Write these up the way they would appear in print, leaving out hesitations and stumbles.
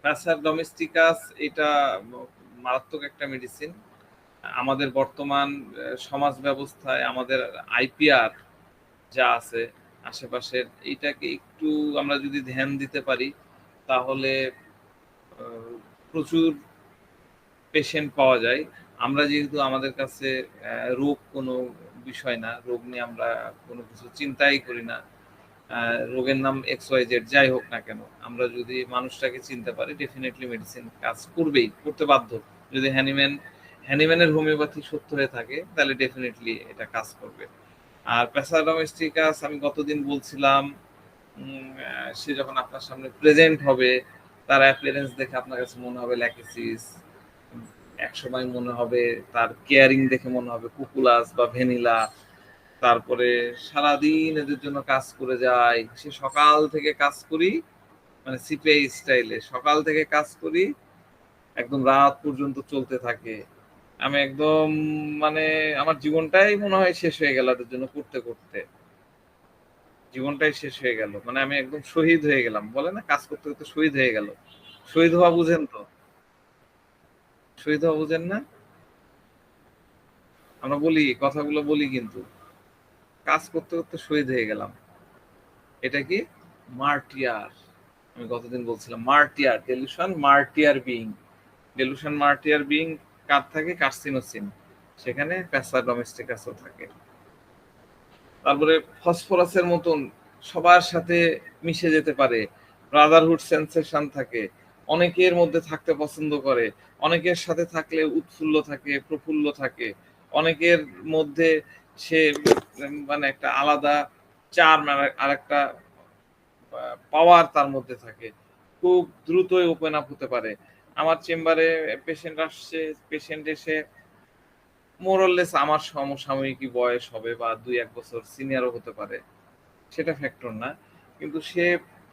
Passer domesticus এটা মারাত্মক একটা মেডিসিন। আমাদের বর্তমান সমাজ ব্যবস্থায় আমাদের আইপিআর যা আছে আশেপাশের, এইটাকে একটু আমরা যদি ধ্যান দিতে পারি তাহলে প্রচুর পেশেন্ট পাওয়া যায়। আমরা যেহেতু আমাদের কাছে রোগ কোনো বিষয় না, রোগ নিয়ে আমরা কোনো কিছু চিন্তাই করি না। রোগের নাম XYZ যাই হোক না কেন, আমরা যদি মানুষটাকে চিনতে পারি ডেফিনেটলি মেডিসিন কাজ করবেই, করতে বাধ্য। যদি হ্যানিম্যানের হোমিওপ্যাথি সত্য হয়ে থাকে তাহলে ডেফিনেটলি এটা কাজ করবে। আর প্যাসা ডোমেস্টিকাস আমি গতদিন বলছিলাম, সে যখন আপনার সামনে প্রেজেন্ট হবে তার অ্যাপিয়ারেন্স দেখে আপনার কাছে মনে হবে ল্যাকেসিস, একসময় মনে হবে তার কেয়ারিং দেখে মনে হবে কুকুলাস বা ভ্যানিলা। তারপরে সারাদিন এদের জন্য কাজ করে যায়, সে সকাল থেকে কাজ করি, মানে সিপিআই স্টাইলে সকাল থেকে কাজ করি একদম রাত পর্যন্ত চলতে থাকে। আমি একদম মানে আমার জীবনটাই মনে হয় শেষ হয়ে গেল এদের জন্য করতে করতে, জীবনটাই শেষ হয়ে গেল, মানে আমি একদম শহীদ হয়ে গেলাম, বলে না কাজ করতে করতে শহীদ হয়ে গেল। শহীদ হওয়া বুঝেন তো? শহীদ হওয়া বুঝেন না? আমরা বলি, কথাগুলো বলি, কিন্তু কাজ করতে করতে শহীদ হয়ে গেলাম। এটা কি? মার্টিয়ার। আমি গতদিন বলছিলাম martyr, delusion martyr being. Delusion martyr being কার থাকে? কার্সিনোসিন, সেখানে প্যাসা ডোমেস্টিকাসও থাকে। তারপরে ফসফরাসের মতন সবার সাথে মিশে যেতে পারে, ব্রাদারহুড সেন্সেশন থাকে, অনেকের মধ্যে থাকতে পছন্দ করে, অনেকের সাথে থাকলে উৎফুল্ল থাকে, প্রফুল্ল থাকে, অনেকের মধ্যে সে মানে একটা আলাদা চার, আর একটা পাওয়ার তার মধ্যে থাকে, খুব দ্রুতই ওপেন আপ হতে পারে। আমার চেম্বারে পেশেন্ট আসছে, পেশেন্ট এসে মোরলেস আমার সমসাময়িকী বয়স হবে বা 2-1 বছর সিনিয়রও হতে পারে, সেটা ফ্যাক্টর না, কিন্তু সে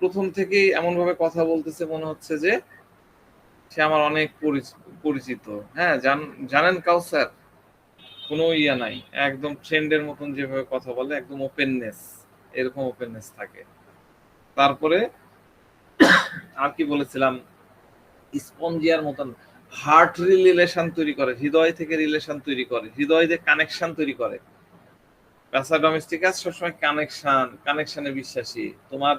প্রথম থেকেই এমন ভাবে কথা বলতেছে মনে হচ্ছে যে সে আমার অনেক পরিচিত। হ্যাঁ, জানেন কাউসার, কোনো ইয়া নাই, একদম ফ্রেন্ডের মতন যেভাবে কথা বলে, একদম ওপেননেস, এরকম ওপেননেস থাকে। তারপরে আর কি বলেছিলাম, স্পঞ্জিয়ার মতন হার্ট রিলেশন তৈরি করে, হৃদয় থেকে রিলেশন তৈরি করে, হৃদয় দিয়ে কানেকশন তৈরি করে। প্যাসা ডোমেস্টিকাস সবসময় কানেকশনে বিশ্বাসী। তোমার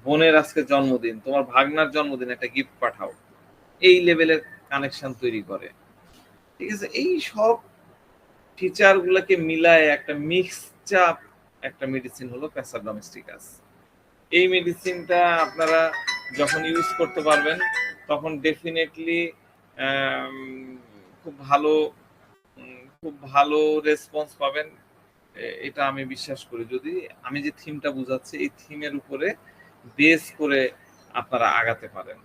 বোনের আজকে জন্মদিন, তোমার ভাগনার জন্মদিন, একটা গিফট পাঠাও, এই লেভেলের কানেকশন তৈরি করে। ঠিক আছে, এই সব ফিচার গুলাকে মিলায় একটা মিক্সচার একটা মেডিসিন হলো প্যাসা ডোমেস্টিকাস। এই মেডিসিনটা আপনারা যখন ইউজ করতে পারবেন তখন ডেফিনেটলি খুব ভালো খুব ভালো রেসপন্স পাবেন, এটা আমি বিশ্বাস করি। যদি আমি যে থিমটা বুঝাচ্ছি এই থিমের উপরে বেস করে আপনারা আগাতে পারেন,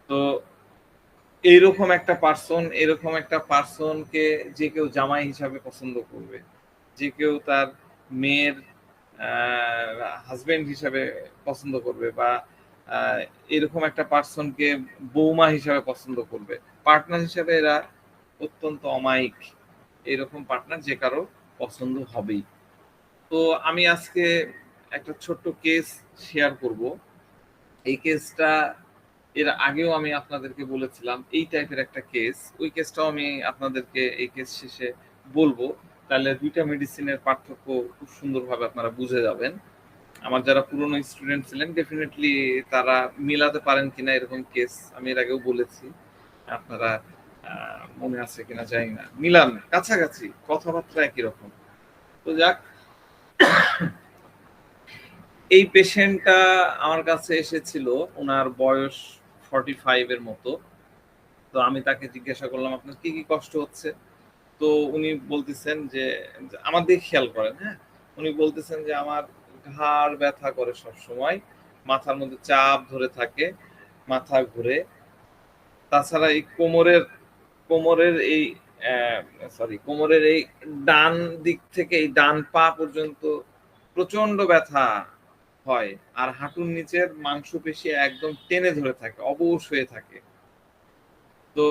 তো এরকম একটা পার্সনকে যে কেউ জামাই হিসাবে পছন্দ করবে, যে কেউ তার মেয়ের হাজবেন্ড হিসাবে পছন্দ করবে, বা এরকম একটা পার্সনকে বৌমা হিসাবে পছন্দ করবে, পার্টনার হিসাবে এরা অত্যন্ত অমায়িক। এরকম পার্টনার যে কারো পছন্দ হবেই। তো আমি আজকে একটা ছোট্ট কেস শেয়ার করব। এই কেসটা এর আগেও আমি আপনাদেরকে বলেছিলাম, এই টাইপের একটা কেস, ওই কেসটাও আমি আপনাদেরকে এই কেস শেষে বলবো, তাহলে দুইটা মেডিসিনের পার্থক্য খুব সুন্দরভাবে আপনারা বুঝে যাবেন। আমার যারা পুরনো স্টুডেন্ট ছিলেন ডেফিনেটলি তারা মিলাতে পারেন কিনা, এরকম কেস আমি এর আগেও বলেছি, আপনারা মনে আছে কিনা জানি না, মিলান, কাছাকাছি, কথাবার্তা একই রকম। তো যাক, এই পেশেন্টটা আমার কাছে এসেছিল, ওনার বয়স 45 এর মতো। তো আমি তাকে জিজ্ঞাসা করলাম আপনার কি কি কষ্ট হচ্ছে। তো উনি বলতেছেন যে, আমার দিকে খেয়াল করেন, হ্যাঁ, উনি বলতেছেন যে আমার ঘাড় ব্যথা করে সব সময়, মাথার মধ্যে চাপ ধরে থাকে, মাথা ঘুরে, তাছাড়া এই কোমরের এই কোমরের এই ডান দিক থেকে এই ডান পা পর্যন্ত প্রচন্ড ব্যথা হয়, আর হাঁটুর নিচের মাংসপেশি একদম টেনে ধরে থাকে, অবশ হয়ে থাকে। তো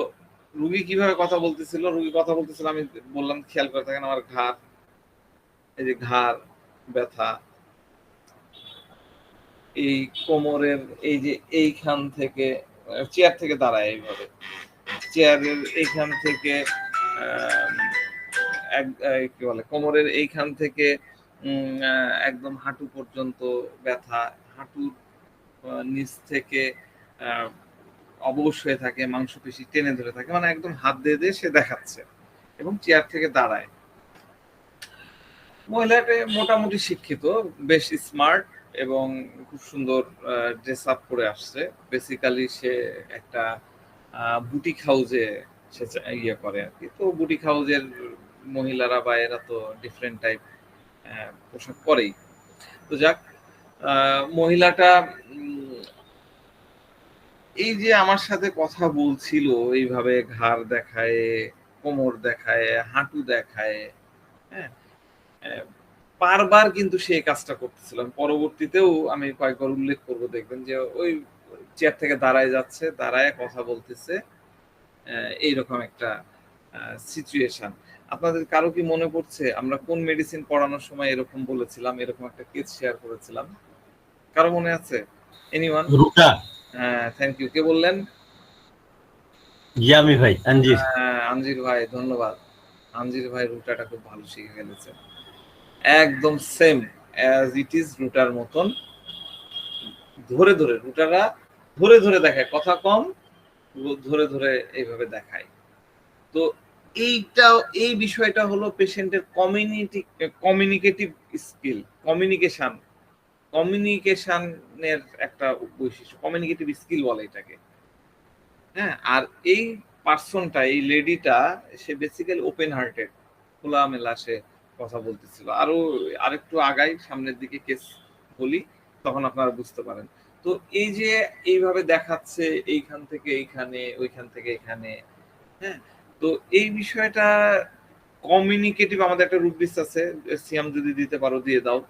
রুগী কিভাবে কথা বলতেছিল, আমি বললাম খেয়াল করে থাকেন, আমার ঘাড়, এই যে ঘাড় ব্যথা, এই কোমরের এই যে এইখান থেকে চেয়ার থেকে দাঁড়ায় এইভাবে, চেয়ারের এইখান থেকে কি বলে কোমরের এইখান থেকে একদম হাঁটু পর্যন্ত ব্যথা, হাঁটুর নিচ থেকে অবশ হয়ে থাকে, মাংসপেশি টেনে ধরে থাকে, মানে একদম হাত দিয়ে দিয়ে সে দেখাচ্ছে এবং চেয়ার থেকে দাঁড়ায়। মহিলাটা মোটামুটি শিক্ষিত, বেশ স্মার্ট এবং খুব সুন্দর ড্রেস আপ করে আসছে। বেসিক্যালি সে একটা বুটিক হাউজে সে ইয়ে করে আর কি। তো বুটিক হাউজের মহিলারা বা এরা তো ডিফারেন্ট টাইপ পোশাক পরেই। তো যাক, মহিলাটা এই যে আমার সাথে কথা বলছিল এইভাবে ঘাড় দেখায়, কোমর দেখায়, হাঁটু দেখায়, হ্যাঁ, বারবার কিন্তু সে কাজটা করতেছিল। পরবর্তীতেও আমি কয়েকবার উল্লেখ করব, দেখবেন যে ওই চেয়ার থেকে দাঁড়ায় যাচ্ছে, দাঁড়ায় কথা বলতেছে, এইরকম একটা সিচুয়েশন। আপনাদের কারো কি মনে পড়ছে আমরা কোন মেডিসিন পড়ানোর সময় এরকম বলেছিলাম, এরকম একটা কেস শেয়ার করেছিলাম? কারো মনে আছে? এনিওয়ান? রুটা। হ্যাঁ, থ্যাংক ইউ। কে বললেন? ইয়ামি ভাই, আনজির। আনজির ভাই, ধন্যবাদ। আনজির ভাই রুটাটা খুব ভালো শিখে ফেলেছে, একদম same as it is rotor মতন ধরে ধরে, রুটারা ধরে ধরে দেখায়, কথা কম, ধরে ধরে এইভাবে দেখায়। তো এইটাও, এই বিষয়টা হলো পেশেন্টের কমিউনিকেটিভ স্কিল, কমিউনিকেশনের একটা বৈশিষ্ট্য, কমিউনিকেটিভ স্কিল বলে এটাকে। হ্যাঁ, আর এই পার্সনটা, এই লেডিটা, সে বেসিক্যালি ওপেন হার্টেড, খোলামেলা সে কথা বলতেছিল। আরো আরেকটু আগাই সামনের দিকে কেস বলি, তখন আপনারা বুঝতে পারেন। তো এই যে এইভাবে দেখাচ্ছে এইখান থেকে এইখানে, ওইখান থেকে এখানে, হ্যাঁ, তো এই বিষয়টা কমিউনিকেটিভ, আমাদের একটা রুব্রিক্স আছে, সিয়াম যদি দিতে পারো দিয়ে দাও।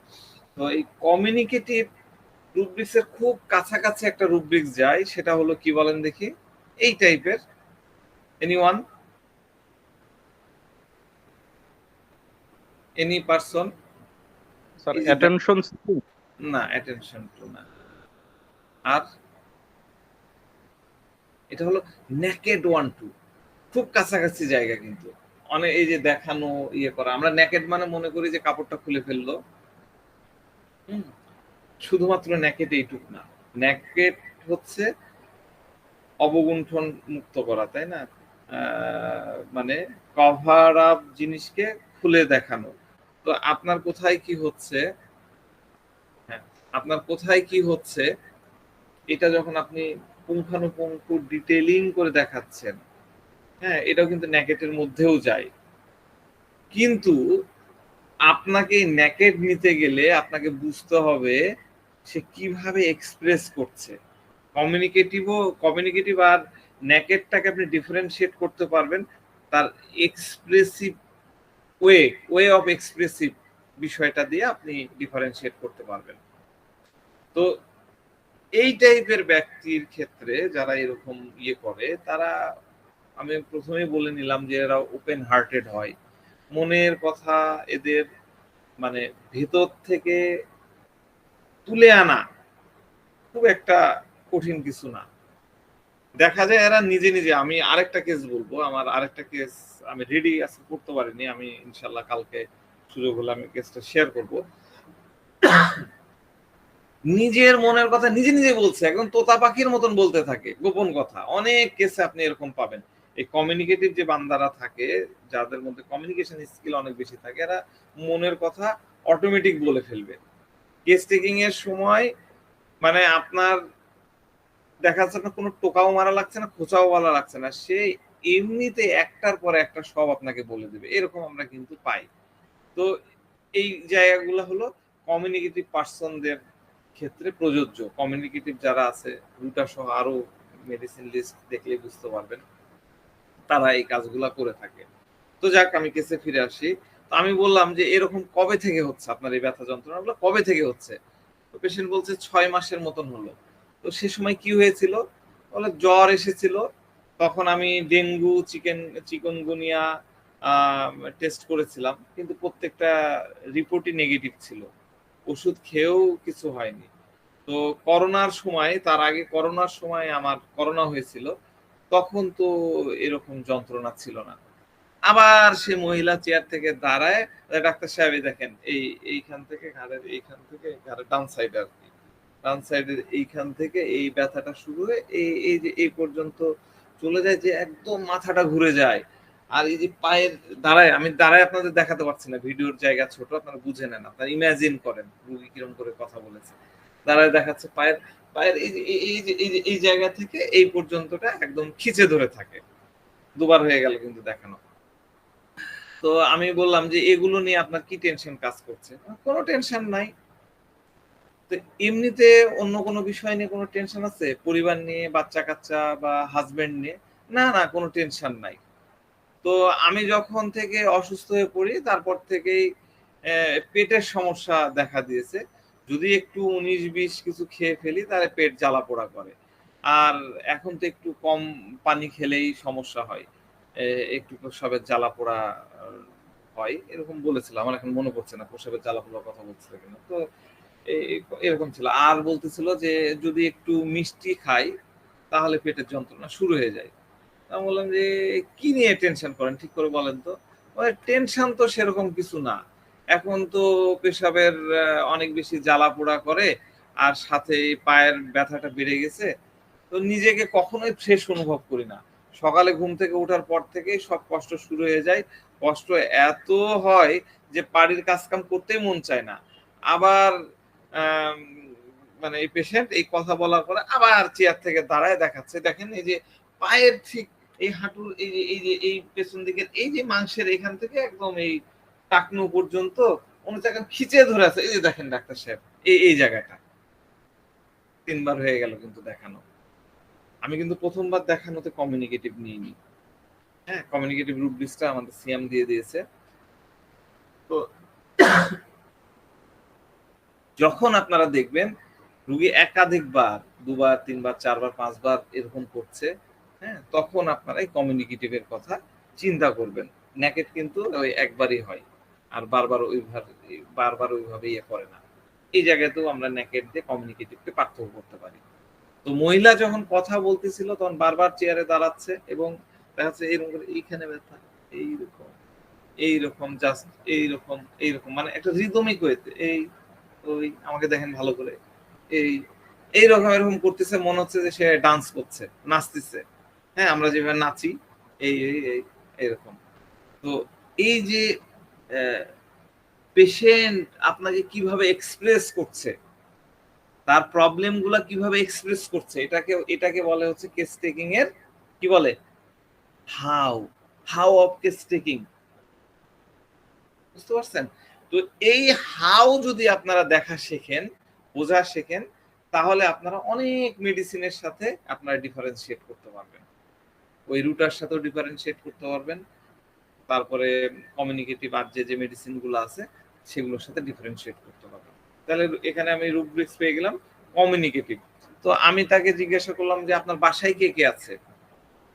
তো এই কমিউনিকেটিভ রুব্রিক্সের খুব কাছাকাছি একটা রুব্রিক্স যায়, সেটা হলো কি বলেন দেখি, এই টাইপের। Anyone? Any person? Sir attention না, অ্যাটেনশন টু না। আর এটা হলো নেকেড ওয়ান টু, খুব কাছাকাছি জায়গা কিন্তু। অনেক এই যে দেখানো, ইয়ে করা, আমরা নেকেড মানে মনে করি যে কাপড়টা খুলে ফেললো, শুধুমাত্র নেকেড এইটুক না। নেকেড হচ্ছে অবগুণ্ঠন মুক্ত করা, তাই না? মানে কভার আপ জিনিসকে খুলে দেখানো। তো আপনার কোথায় কি হচ্ছে, হ্যাঁ, আপনার কোথায় কি হচ্ছে এটা যখন আপনি পুঙ্খানুপুঙ্খ ডিটেইলিং করে দেখাচ্ছেন, হ্যাঁ, এটাও কিন্তু নেকেটের মধ্যেও যায়। কিন্তু আপনাকে নেকেড নিতে গেলে আপনাকে বুঝতে হবে সে কিভাবে এক্সপ্রেস করছে। কমিউনিকেটিভ আর নেকেডটাকে আপনি ডিফারেন্সিয়েট করতে পারবেন তার এক্সপ্রেসিভ ওয়ে অফ এক্সপ্রেসিভ বিষয়টা দিয়ে আপনি ডিফারেন্সিয়েট করতে পারবেন। তো এই টাইপের ব্যক্তির ক্ষেত্রে যারা এরকম ইয়ে করে, তারা, আমি প্রথমেই বলে নিলাম যে এরা ওপেন হার্টেড হয়, মনের কথা এদের মানে ভেতর থেকে তুলে আনা খুব একটা কঠিন কিছু না। দেখা যায় এরা নিজে নিজে, আমি আরেকটা কেস বলবো, আমার আরেকটা কেস আমি রেডি আজকে করতে পারিনি, আমি ইনশাল্লাহ কালকে সুযোগ হলে আমি কেসটা শেয়ার করব। নিজের মনের কথা নিজে নিজে বলছে, একদম তোতা পাখির মতন বলতে থাকে গোপন কথা। অনেক কেসে আপনি এরকম পাবেন। এই কমিউনিকেটিভ যে বান্দারা থাকে, যাদের মধ্যে কমিউনিকেশন স্কিল অনেক বেশি থাকে, এরা মনের কথা অটোমেটিক বলে ফেলবে। কেস টেকিং এর সময় মানে আপনার দেখা যাচ্ছে আপনার কোনো টোকাও মারা লাগছে না, খোঁচাও বলা লাগছে না, সে এমনিতে একটার পর একটা সব আপনাকে বলে দেবে, এরকম আমরা কিন্তু পাই। তো এই জায়গাগুলো হলো কমিউনিকেটিভ পার্সনদের ক্ষেত্রে প্রযোজ্য। কমিউনিকেটিভ যারা আছে, রুটা সহ আরো মেডিসিন লিস্ট দেখলে বুঝতে পারবেন, তারা এই কাজগুলা করে থাকে। তো যাক, আমি কেসে ফিরে আসি। তো আমি বললাম যে এরকম কবে থেকে হচ্ছে আপনার এই ব্যথা যন্ত্রণাগুলো, কবে থেকে হচ্ছে? তো পেশেন্ট বলছে 6 মাসের মতন হলো। তো সে সময় কি হয়েছিল? বলে জ্বর এসেছিল, তখন আমি ডেঙ্গু, চিকনগুনিয়া টেস্ট করেছিলাম, কিন্তু প্রত্যেকটা রিপোর্টই নেগেটিভ ছিল, ওষুধ খেয়েও কিছু হয়নি। তো করোনার সময়, তার আগে করোনার সময় আমার করোনা হয়েছিল, তখন তো এরকম যন্ত্রণা ছিল না। আবার সে মহিলা চেয়ার থেকে দাঁড়ায়, ডাক্তার সাহেব এই দেখেন এইখান থেকে ঘাড়ের এইখান থেকে ঘাড়ের ডান সাইডে আর কি, ডান সাইডের এইখান থেকে এই ব্যথাটা শুরু হয়ে এই যে এই পর্যন্ত চলে যায়, যে একদম মাথাটা ঘুরে যায়। আর এই যে পায়ের দাঁড়ায়, আমি দাঁড়ায় আপনাদের দেখাতে পারছি না, ভিডিওর জায়গা ছোট, আপনারা বুঝে নেন, আপনারা ইমাজিন করেন রুগী কিরম করে কথা বলেছে। দাঁড়ায় দেখাচ্ছে পায়ের পায়ের এই জায়গা থেকে এই পর্যন্তটা একদম খিচে ধরে থাকে। দুবার হয়ে গেল কিন্তু দেখানো। তো আমি বললাম যে এগুলো নিয়ে আপনার কি টেনশন কাজ করছে? কোনো টেনশন নাই। তো এমনিতে অন্য কোনো বিষয় নিয়ে কোনো টেনশন আছে? পরিবার নিয়ে, বাচ্চা-কাচ্চা বা হাসব্যান্ড নিয়ে? না, না, কোনো টেনশন নাই। তো আমি যখন থেকে অসুস্থ হয়ে পড়ি, তারপর থেকেই পেটের সমস্যা দেখা দিয়েছে। যদি একটু ১৯-২০ কিছু খেয়ে ফেলি তাহলে পেট জ্বালা-পোড়া করে। আর এখন তো একটু কম পানি খেলেই সমস্যা হয়। এ একটু প্রস্রাবের জ্বালা-পোড়া আ হয়। এরকম বলেছিল। আমার এখন মনে পড়ছে না প্রস্রাবের জ্বালা-পোড়ার কথা বলছিল কিনা। তো এ এরকম ছিল। আর বলতেছিল যে যদি একটু মিষ্টি খাই তাহলে পেটের যন্ত্রণা শুরু হয়ে যায়। আমি বললাম যে, "কি নিয়ে টেনশন করেন ঠিক করে বলেন তো?" বলে, "টেনশন তো সেরকম কিছু না। এখন তো পেশাবের অনেক বেশি জ্বালা-পোড়া করে, আর সাথে এই পায়ের ব্যথাটা বেড়ে গেছে। তো নিজেকে কখনোই ফ্রেশ অনুভব করি না। সকালে ঘুম থেকে ওঠার পর থেকেই সব কষ্ট শুরু হয়ে যায়। কষ্ট এত হয় যে বাড়ির কাজকাম করতেই মন চায় না। আবার আম মানে এই পেশেন্ট এই কথা বলার পরে আবার চেয়ার থেকে দাঁড়ায় দেখাচ্ছে। দেখেন এই যে পায়ের ঠিক এই হাঁটুর এই পেছন দিকের এই যে মাংসের এখান থেকে একদম এই টাকনু পর্যন্ত মনে হচ্ছে একদম খিঁচে ধরে আছে। এই যে দেখেন ডাক্তার সাহেব, এই জায়গাটা। ৩ বার হয়ে গেল কিন্তু দেখানো। আমি কিন্তু ১ম বার দেখানোতে কমিউনিকেটিভ নিইনি। হ্যাঁ? কমিউনিকেটিভ রুব্রিক্সটা আমাদের সিয়াম দিয়ে দিয়েছে। তো যখন আপনারা দেখবেন রোগী একাধিকবার ২ বার, ৩ বার, ৪ বার, ৫ বার এরকম করছে, হ্যাঁ? তখন আপনারা এই কমিউনিকেটিভ এর কথা চিন্তা করবেন। নেকেড কিন্তু ওই একবারই হয়। আর বারবার ওইভাবে ইয়ে করে না। এই জায়গাতেও আমরা নেকেড দিয়ে কমিউনিকেটিভকে পার্থক্য করতে পারি। তো মহিলা যখন কথা বলতেছিল তখন বারবার চেয়ারে দাঁড়াচ্ছে এবং দেখা যাচ্ছে এরকম করে এইখানে ব্যথা, এইরকম, এইরকম জাস্ট এইরকম মানে একটা রিদমিক ওয়েতে ওই আমাকে দেখেন ভালো করে। এই এরকম করতেছে, মনে হচ্ছে যে সে ডান্স করছে, নাচতেছে। হ্যাঁ? আমরা যেভাবে নাচি এই এরকম। তো এই যে অ্যা পেশেন্ট আপনাকে কিভাবে এক্সপ্রেস করছে, তার প্রবলেম গুলা কিভাবে এক্সপ্রেস করছে, এটাকে বলে হচ্ছে কেস টেকিং এর কি বলে? How, how of case taking. বুঝতে পারছেন? তো এই হাউ যদি আপনারা দেখা শেখেন, বোঝা শেখেন, তাহলে আপনারা অনেক মেডিসিনের সাথে আপনারা ডিফারেনশিয়েট করতে পারবেন। ওই রুটার সাথেও ডিফারেনশিয়েট করতে পারবেন। তারপরে কমিউনিকেটিভ আর যে মেডিসিন গুলো আছে সেগুলোর সাথে ডিফারেনশিয়েট করতে পারবেন। তাহলে এখানে আমি রুব্রিক্স পেয়ে গেলাম কমিউনিকেটিভ। তো আমি তাকে জিজ্ঞাসা করলাম যে আপনার বাসায় কে আছে?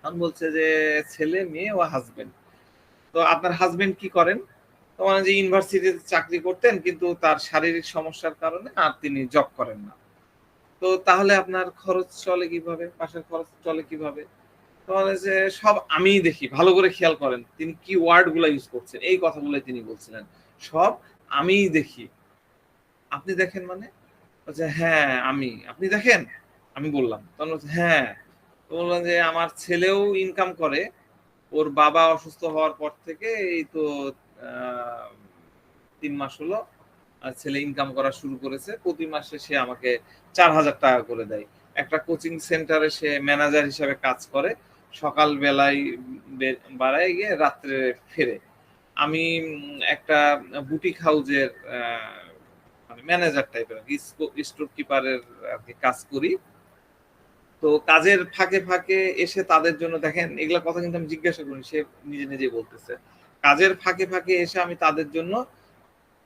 তখন বলছে যে ছেলে, মেয়ে ও হাসব্যান্ড। তো আপনার হাসব্যান্ড কি করেন? তো মানে যে ইউনিভার্সিটিতে চাকরি করতেন কিন্তু তার শারীরিক সমস্যার কারণে আর তিনি জব করেন না। তো তাহলে আপনার খরচ চলে কিভাবে? বাসার খরচ চলে কিভাবে? তো বলে যে সব আমিই দেখি। ভালো করে খেয়াল করেন। তিনি কি ওয়ার্ড গুলা ইউস করছেন। এই কথাগুলাই তিনি বলছিলেন। সব আমিই দেখি। আপনি দেখেন মানে? বলছে, "হ্যাঁ, আমি।" "আপনি দেখেন?" আমি বললাম। তখন বলছে, "হ্যাঁ।" তো বললাম যে, "আমার ছেলেও ইনকাম করে। ওর বাবা অসুস্থ হওয়ার পর থেকে এই তো আ ৩ মাস হলো ছেলে ইনকাম করা শুরু করেছে। প্রতি মাসে সে আমাকে ৳৪,০০০ করে দেয়। একটা কোচিং সেন্টারে সে ম্যানেজার হিসাবে কাজ করে। সকাল বেলায় বাড়ায় গিয়ে রাত্রে ফেরে। আমি একটা বুটিক হাউজের মানে ম্যানেজার টাইপের আরকি স্টোর কিপারের আরকি কাজ করি। তো কাজের ফাঁকে এসে তাদের জন্য দেখেন এগুলা কথা কিন্তু আমি জিজ্ঞাসা করিনি। সে নিজেই বলতেছে। কাজের ফাঁকে এসে আমি তাদের জন্য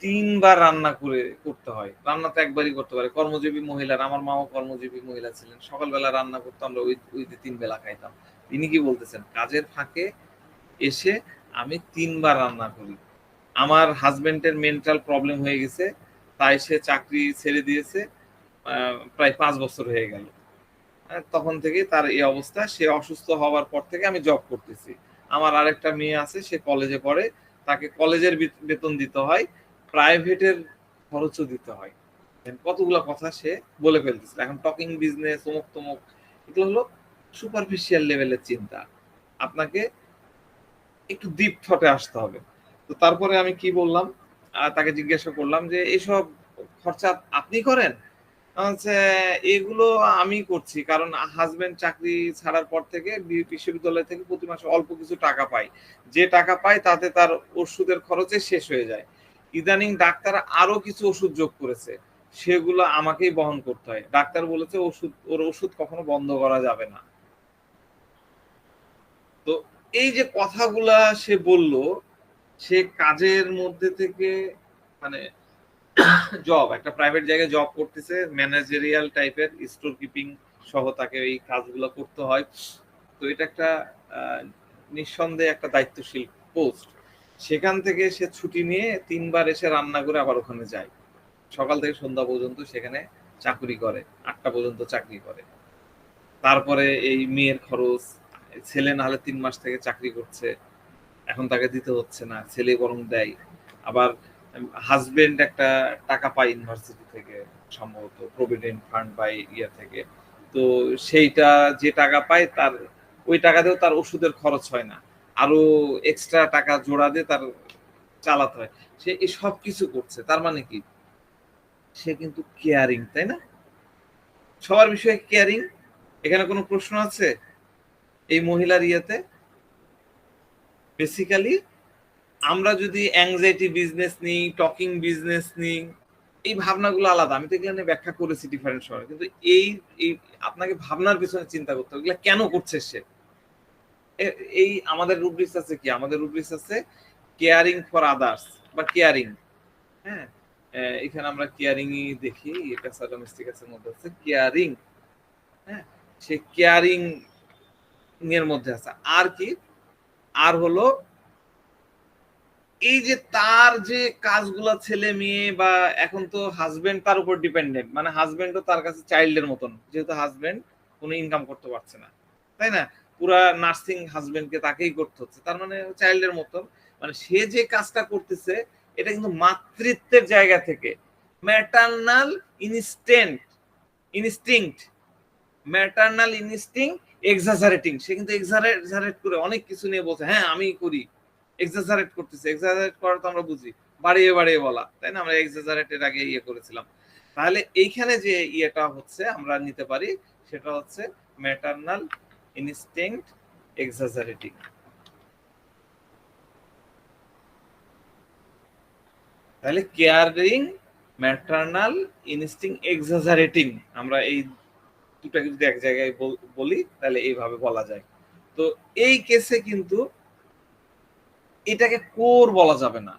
৩ বার রান্না করতে হয়। রান্না তো একবারই করতে পারে। কর্মজীবী মহিলারা, আমার মাও কর্মজীবী মহিলা ছিলেন। সকালবেলা রান্না করতো, আমরা ওই ৩ বেলা খাইতাম। তিনি কি বলতেছেন? কাজের ফাঁকে এসে আমি ৩ বার রান্না করি। আমার হাসব্যান্ডের মেন্টাল প্রবলেম হয়ে গেছে। তাই সে চাকরি ছেড়ে দিয়েছে। প্রায় 5 বছর হয়ে গেল। তখন থেকে তার এই অবস্থা। সে অসুস্থ হওয়ার পর থেকে আমি জব করতেছি। আমার আরেকটা মেয়ে আছে, সে কলেজে পড়ে। তাকে কলেজের বেতন দিতে হয়, প্রাইভেটের খরচও দিতে হয়। কতগুলা কথা সে বলে ফেলতেছিল। এখন টকিং বিজনেস, অমুক তমুক, এগুলো হলো সুপারফিশিয়াল লেভেলের চিন্তা। আপনাকে একটু ডিপ থটে আসতে হবে। তো তারপরে আমি কি বললাম, তাকে জিজ্ঞাসা করলাম যে এসব খরচা আপনি করেন? হচ্ছে এগুলো আমি করছি, কারণ হাজবেন্ড চাকরি ছাড়ার পর থেকে বিশ্ববিদ্যালয় থেকে প্রতি মাসে অল্প কিছু টাকা পাই। যে টাকা পাই তাতে তার ওষুধের খরচে শেষ হয়ে যায়। ইদানিং ডাক্তার আরো কিছু ওষুধ যোগ করেছে, সেগুলো আমাকেই বহন করতে হয়। ডাক্তার বলেছে ওর ওষুধ কখনো বন্ধ করা যাবে না। তো এই যে কথাগুলা সে বলল, সে কাজের মধ্যে থেকে মানে জব, একটা প্রাইভেট জায়গায় জব করতেছে, ম্যানেজারিয়াল টাইপের, স্টোর কিপিং সহ তাকে এই কাজগুলো করতে হয়। তো এটা একটা নিঃসন্দেহে একটা দায়িত্বশীল পোস্ট। সেখান থেকে সে ছুটি নিয়ে 3 বার এসে রান্না করে আবার ওখানে যায়। সকাল থেকে সন্ধ্যা পর্যন্ত সেখানে চাকরি করে, 8টা পর্যন্ত চাকরি করে। তারপরে এই মেয়ের খরচ, ছেলে না হলে 3 মাস থেকে চাকরি করছে, এখন তাকে দিতে হচ্ছে না, ছেলে বরং দেয়। আবার হাজবেন্ড একটা টাকা পায় ইউনিভার্সিটি থেকে, সম্ভবত প্রভিডেন্ট ফান্ড বা ইয়া থেকে। তো সেইটা যে টাকা পায় তার ওই টাকাতেও তার ওষুধের খরচ হয় না, আরো এক্সট্রা টাকা জোড়া দিয়ে তার চালাতে হয়। সে এই সব কিছু করছে, তার মানে কি সে কিন্তু কেয়ারিং, তাই না? সবার বিষয়ে কেয়ারিং। এখানে কোনো প্রশ্ন আছে এই মহিলার ইয়েতে? বেসিক্যালি আমরা যদি অ্যাংজাইটি বিজনেস নিই, টকিং বিজনেস নিই, এই ভাবনাগুলো আলাদা। আমি তো এগুলো নিয়ে ব্যাখ্যা করেছি ডিফারেন্ট সময়, কিন্তু এই এই আপনাকে ভাবনার পিছনে চিন্তা করতে হবে এগুলো কেন করছে সে। এই আমাদের রুব্রিক্স আছে কি, আমাদের রুব্রিক্স আছে কেয়ারিং ফর আদার্স বা কেয়ারিং। হ্যাঁ, এখানে আমরা কেয়ারিং ই দেখি, এটা ডোমেস্টিকাসের মধ্যে আছে কেয়ারিং। হ্যাঁ, সে কেয়ারিং এর মধ্যে আছে। আর কি, আর হলো এই যে তার যে কাজগুলা, ছেলে মেয়ে বা এখন তো হাজবেন্ড তার উপর ডিপেন্ডেন্ট, মানে হাজবেন্ডও তার কাছে চাইল্ডের মতন, যেহেতু হাজবেন্ড কোনো ইনকাম করতে পারছে না, তাই না? পুরা নার্সিং হাজবেন্ডকে তাকেই করতে হচ্ছে, তার মানে চাইল্ডের মতন। মানে সে যে কাজটা করতেছে এটা কিন্তু মাতৃত্বের জায়গা থেকে, ম্যাটারনাল ইনস্টিংক্ট, ম্যাটারনাল ইনস্টিংক্ট এক্সাজারেটিং। সে কিন্তু এক্সাজারেট করে অনেক কিছু নিয়ে বলছে, হ্যাঁ আমি করি। এক্সাজারেট করতেছে, এক্সাজারেট করা তো আমরা বুঝি বাড়িয়ে বাড়িয়ে বলা, তাই না? আমরা এক্সাজারেটের আগে ইয়ে করেছিলাম। তাহলে এইখানে যে ইয়েটা হচ্ছে আমরা নিতে পারি, সেটা হচ্ছে ম্যাটারনাল ইনস্টিংক্ট এক্সাজারেটিং। তাহলে কেয়ারিং, ম্যাটারনাল ইনস্টিংক্ট এক্সাজারেটিং, আমরা এই দুটাকে যদি এক জায়গায় বলি তাহলে এইভাবে বলা যায়। তো এই কেসে কিন্তু এটাকে কোর বলা যাবে না,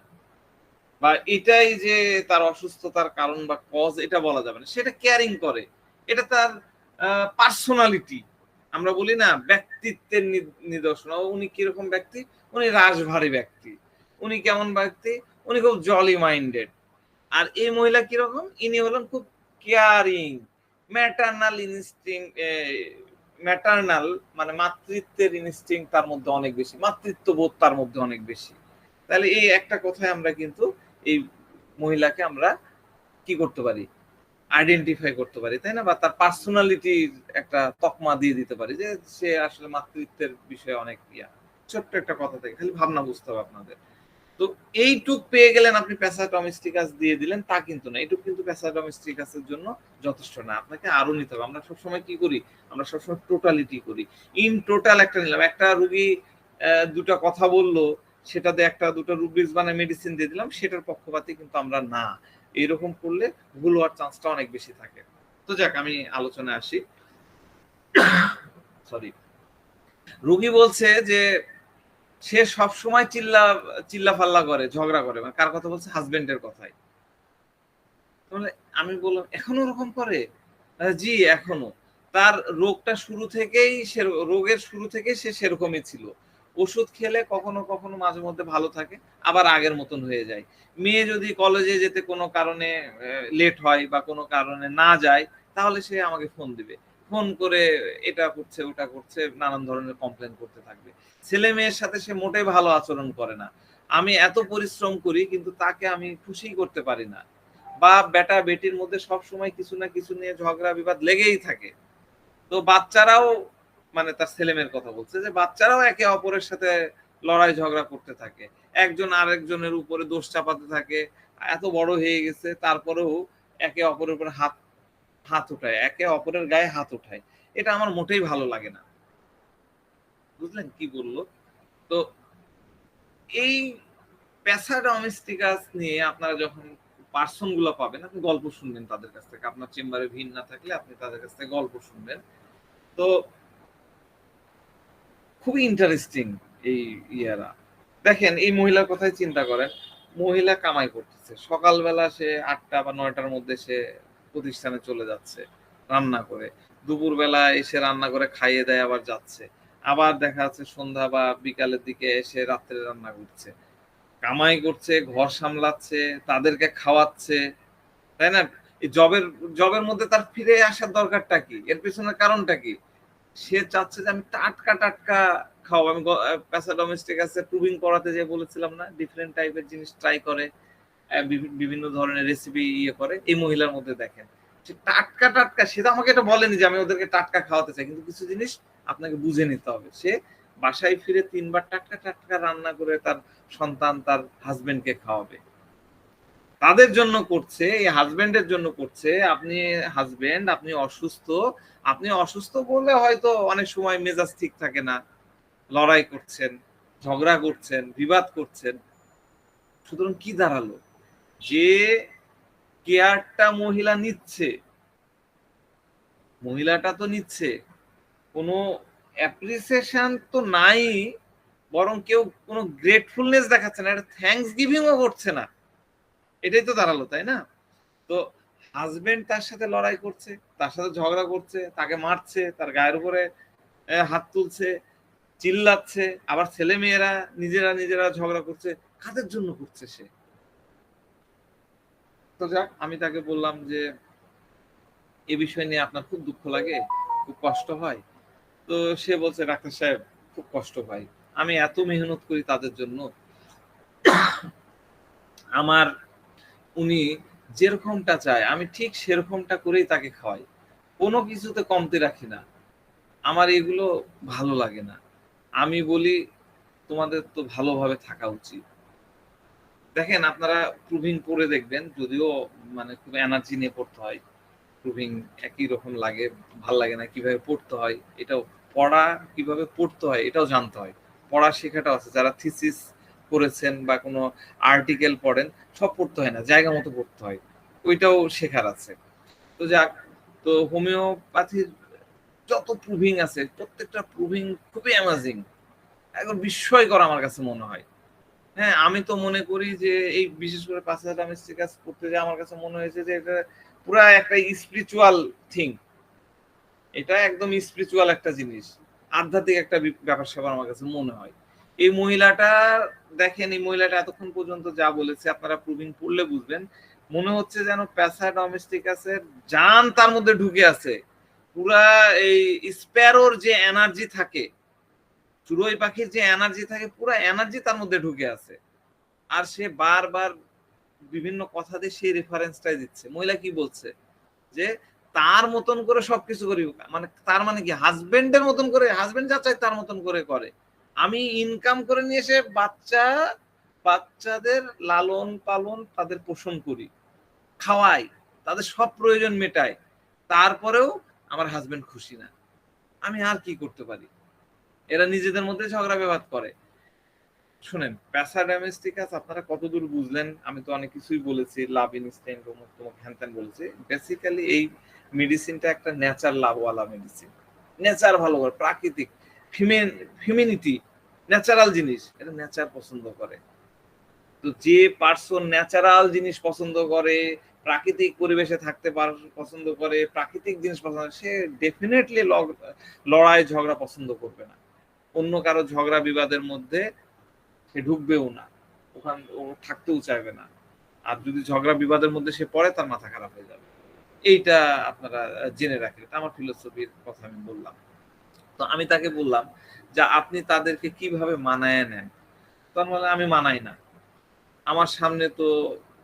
বা এটাই যে তার অসুস্থতার কারণ বা কজ এটা বলা যাবে না। সেটা কেয়ারিং করে, এটা তার পার্সোনালিটি। আমরা বলি না ব্যক্তিত্বের নিদর্শন। উনি কিরকম ব্যক্তি? উনি রাশভারী ব্যক্তি। উনি কেমন ব্যক্তি? উনি খুব জলি মাইন্ডেড। আর এই মহিলা কিরকম? ইনি হলেন খুব কেয়ারিং, ম্যাটারনাল ইনস্টিংক্ট, ম্যাটারনাল মানে মাতৃত্বের ইনস্টিংক্ট তার মধ্যে অনেক বেশি, মাতৃত্ববোধ তার মধ্যে অনেক বেশি। তাহলে এই একটা কথায় আমরা কিন্তু এই মহিলাকে আমরা কি করতে পারি, আইডেন্টিফাই করতে পারি, তাই না? বা তার পার্সোনালিটির একটা তকমা দিয়ে দিতে পারি যে সে আসলে মাতৃত্বের বিষয়ে অনেক ইয়া। ছোট্ট একটা কথা থেকে খালি ভাবনা বুঝতে হবে আপনাদের। তো এইটুক পেয়ে গেলেন আপনি পেসা ডোমেস্টিকাস দিয়ে দিলেন, তা কিন্তু না। এইটুক কিন্তু পেসা ডোমেস্টিকাসের জন্য যথেষ্ট না, আপনাকে আরো নিতে হবে। আমরা সবসময় কি করি, আমরা সবসময় টোটালিটি করি। ইন টোটাল একটা নিলাম, একটা রুগী দুটা কথা বললো, সেটাতে একটা দুটো রুব্রিক্স বানায় মেডিসিন দিয়ে দিলাম, সেটার পক্ষপাতী কিন্তু আমরা না। এইরকম করলে ভুল হওয়ার চান্সটা অনেক বেশি থাকে। তো যাক, আমি আলোচনায় আসি। সরি, রুগী বলছে যে সে সব সময় চিল্লাফাল্লা করে, ঝগড়া করে। মানে কার কথা বলছে? হাজবেন্ডের কথাই। তাহলে আমি বললাম এখনো ওরকম করে? জি এখনো। তার রোগটা শুরু থেকেই, রোগের শুরু থেকেই সে সেরকমই ছিল। ওষুধ খেলে কখনো কখনো মাঝে মধ্যে ভালো থাকে, আবার আগের মতন হয়ে যায়। মেয়ে যদি কলেজে যেতে কোনো কারণে লেট হয় বা কোনো কারণে না যায়, তাহলে সে আমাকে ফোন দিবে। ফোন করে এটা করছে, ওটা করছে, নানান ধরনের কমপ্লেন করতে থাকবে। ছেলে মেয়ের সাথে সে মোটেই ভালো আচরণ করে না। আমি এত পরিশ্রম করি কিন্তু তাকে আমি খুশিই করতে পারি না। বাপ বেটা বেটির মধ্যে সবসময় কিছু না কিছু নিয়ে ঝগড়া বিবাদ লেগেই থাকে। তো বাচ্চারাও, মানে তার ছেলেমেয়ের কথা বলছে, যে বাচ্চারাও একে অপরের সাথে লড়াই ঝগড়া করতে থাকে, একজন আরেকজনের উপরে দোষ চাপাতে থাকে। এত বড় হয়ে গেছে তারপরেও একে অপরের উপরে হাত হাত উঠায়, একে অপরের গায়ে হাত উঠায়। এটা আমার মোটেই ভালো লাগে না। বুঝলেন কি বললো? তো এই পেশা ডোমেস্টিকাস নিয়ে আপনারা যখন পার্সন গুলো পাবেন, আপনি গল্প শুনবেন তাদের কাছ থেকে। আপনার চেম্বারে ভিড় না থাকলে আপনি তাদের কাছ থেকে গল্প শুনবেন। তো খুবই ইন্টারেস্টিং এই ইয়ারা। দেখেন এই মহিলার কথাই চিন্তা করেন, মহিলা কামাই করতেছে, সকালবেলা সে 8টা বা 9টার মধ্যে সে প্রতিষ্ঠানে চলে যাচ্ছে রান্না করে, দুপুরবেলা এসে রান্না করে খাইয়ে দেয় আবার যাচ্ছে, আবার দেখা যাচ্ছে সন্ধ্যা বা বিকালের দিকে এসে রাত্রে রান্না করছে, কামাই করছে, ঘর সামলাচ্ছে, তাদেরকে খাওয়াচ্ছে, তাই না? এই জবের মধ্যে তার ফিরে আসার দরকারটা কি? এর পেছনের কারণটা কি? সে চাচ্ছে যে আমি টাটকা টাটকা খাওয়াবো। আমি পেশা ডোমেস্টিক আছে প্রুভিং করাতে যে বলেছিলাম না, ডিফারেন্ট টাইপের জিনিস ট্রাই করে, বিভিন্ন ধরনের রেসিপি ইয়ে করে। এই মহিলার মধ্যে দেখেন সে টাটকা টাটকা, সে তো আমাকে এটা বলেনি যে আমি ওদেরকে টাটকা খাওয়াতে চাই, কিন্তু কিছু জিনিস আপনাকে বুঝে নিতে হবে। সে বাসায় ফিরে 3বার টাটকা টাটকা রান্না করে তার সন্তান, তার হাজবেন্ডকে খাওয়াবে। তাদের জন্য করছে, এই হাজবেন্ডের জন্য করছে। আপনি হাজবেন্ড, আপনি অসুস্থ, আপনি অসুস্থ বললে হয়তো অনেক সময় মেজাজ ঠিক থাকে না, লড়াই করছেন, ঝগড়া করছেন, বিবাদ করছেন। সুতরাং কি দাঁড়ালো? যে কেয়ারটা মহিলা নিচ্ছে, মহিলাটা তো নিচ্ছে, কোনো অ্যাপ্রিসিয়েশন তো নাই, বরং কেউ কোনো গ্রেটফুলনেস দেখাচ্ছে না, এটা থ্যাঙ্কস গিভিংও করছে না। এটাই তো দাঁড়ালো, তাই না? তো হাজবেন্ড তার সাথে লড়াই করছে, তার সাথে ঝগড়া করছে, তাকে মারছে, তার গায়ের উপরে হাত তুলছে, চিল্লাচ্ছে, আবার ছেলে মেয়েরা নিজেরা নিজেরা ঝগড়া করছে। কাদের জন্য করছে সে? তো যাক, আমি তাকে বললাম যে এ বিষয় নিয়ে আপনার খুব দুঃখ লাগে, খুব কষ্ট হয়? তো সে বলছে, ডাক্তার সাহেব খুব কষ্ট হয়, আমি এত মেহনত করি তাদের জন্য, আমার উনি যেরকমটা চায় আমি ঠিক সেরকমটা করেই তাকে খাওয়াই, কোনো কিছুতে কমতি রাখি না, আমার এগুলো ভালো লাগে না। আমি বলি তোমাদের তো ভালোভাবে থাকা উচিত। দেখেন আপনারা প্রুভিং করে দেখবেন, যদিও মানে খুব এনার্জি নিয়ে পড়তে হয়, প্রুভিং একই রকম লাগে, ভাল লাগে না। কিভাবে পড়তে হয় এটাও, পড়া কিভাবে পড়তে হয় এটাও জানতে হয়, পড়া শেখাটাও আছে। যারা থিসিস করেছেন বা কোনো আর্টিকেল পড়েন, সব পড়তে হয় না, জায়গা মতো পড়তে হয়, ওইটাও শেখার আছে। তো যাক, তো হোমিওপ্যাথির যত প্রুভিং আছে প্রত্যেকটা প্রুভিং খুবই অ্যামাজিং, একদম বিস্ময়কর আমার কাছে মনে হয়। হ্যাঁ, আমি তো মনে করি যে এই বিশেষ করে প্যাসেডামেস্টিক কাজ করতে যে আমার কাছে মনে হয়েছে যে এটা পুরা একটা স্পিরিচুয়াল থিং, এটা একদম স্পিরিচুয়াল একটা জিনিস, আধ্যাত্মিক একটা ব্যাপার স্যাপার আমার কাছে মনে হয়। এই মহিলাটা, দেখেন এই মহিলাটা এতক্ষণ পর্যন্ত যা বলেছে আপনারা প্রুভিং পড়লে বুঝবেন, মনে হচ্ছে যেন প্যাসা ডোমেস্টিকাসের জান তার মধ্যে ঢুকে আছে। পুরা এই স্প্যারোর যে এনার্জি থাকে, চড়ুই পাখির যে এনার্জি থাকে, পুরা এনার্জি তার মধ্যে ঢুকে আছে। আর সে বারবার বিভিন্ন কথা দিয়ে সেই রেফারেন্সটাই দিচ্ছে। মহিলা কি বলছে যে তার মতন করে সবকিছু করি, মানে তার মানে কি হাজবেন্ডের মতন করে, হাজবেন্ড যা চায় তার মতন করে করে। আমি ইনকাম করে নিয়ে এসে বাচ্চাদের লালন পালন, তাদের পোষণ করি, খাওয়াই, তাদের সব প্রয়োজন মেটাই, তারপরেও আমার হাজবেন্ড খুশি না, আমি আর কি করতে পারি? এরা নিজেদের মধ্যে ঝগড়া বিবাদ করে। শুনেন, পেশা ডোমেস্টিকাস আপনারা কতদূর বুঝলেন? আমি তো অনেক কিছুই বলেছি, লাভ ইনস্ট্যান্ট অমুক তমুক হ্যান ত্যান বলেছি। বেসিক্যালি এই মেডিসিনটা একটা নেচার লাভওয়ালা মেডিসিন, নেচার ভালো করে, প্রাকৃতিক, ফিউম্যানিটি, ন্যাচারাল জিনিস, এটা নেচার পছন্দ করে। তো যে পার্সন ন্যাচারাল জিনিস পছন্দ করে, প্রাকৃতিক পরিবেশে থাকতে পছন্দ করে, প্রাকৃতিক জিনিস পছন্দ করে, সে ডেফিনেটলি লড়াই ঝগড়া পছন্দ করবে না। অন্য কারো ঝগড়া বিবাদের মধ্যে সে ঢুকবেও না, ওখান ও থাকতেও চাইবে না। আর যদি ঝগড়া বিবাদের মধ্যে সে পড়ে তার মাথা খারাপ হয়ে যাবে। এইটা আপনারা জেনে রাখেন। এটা আমার ফিলোসফির কথা আমি বললাম। তো আমি তাকে বললাম যে আপনি তাদেরকে কিভাবে মানায় নেন? তখন বলে আমি মানাই না, আমার সামনে তো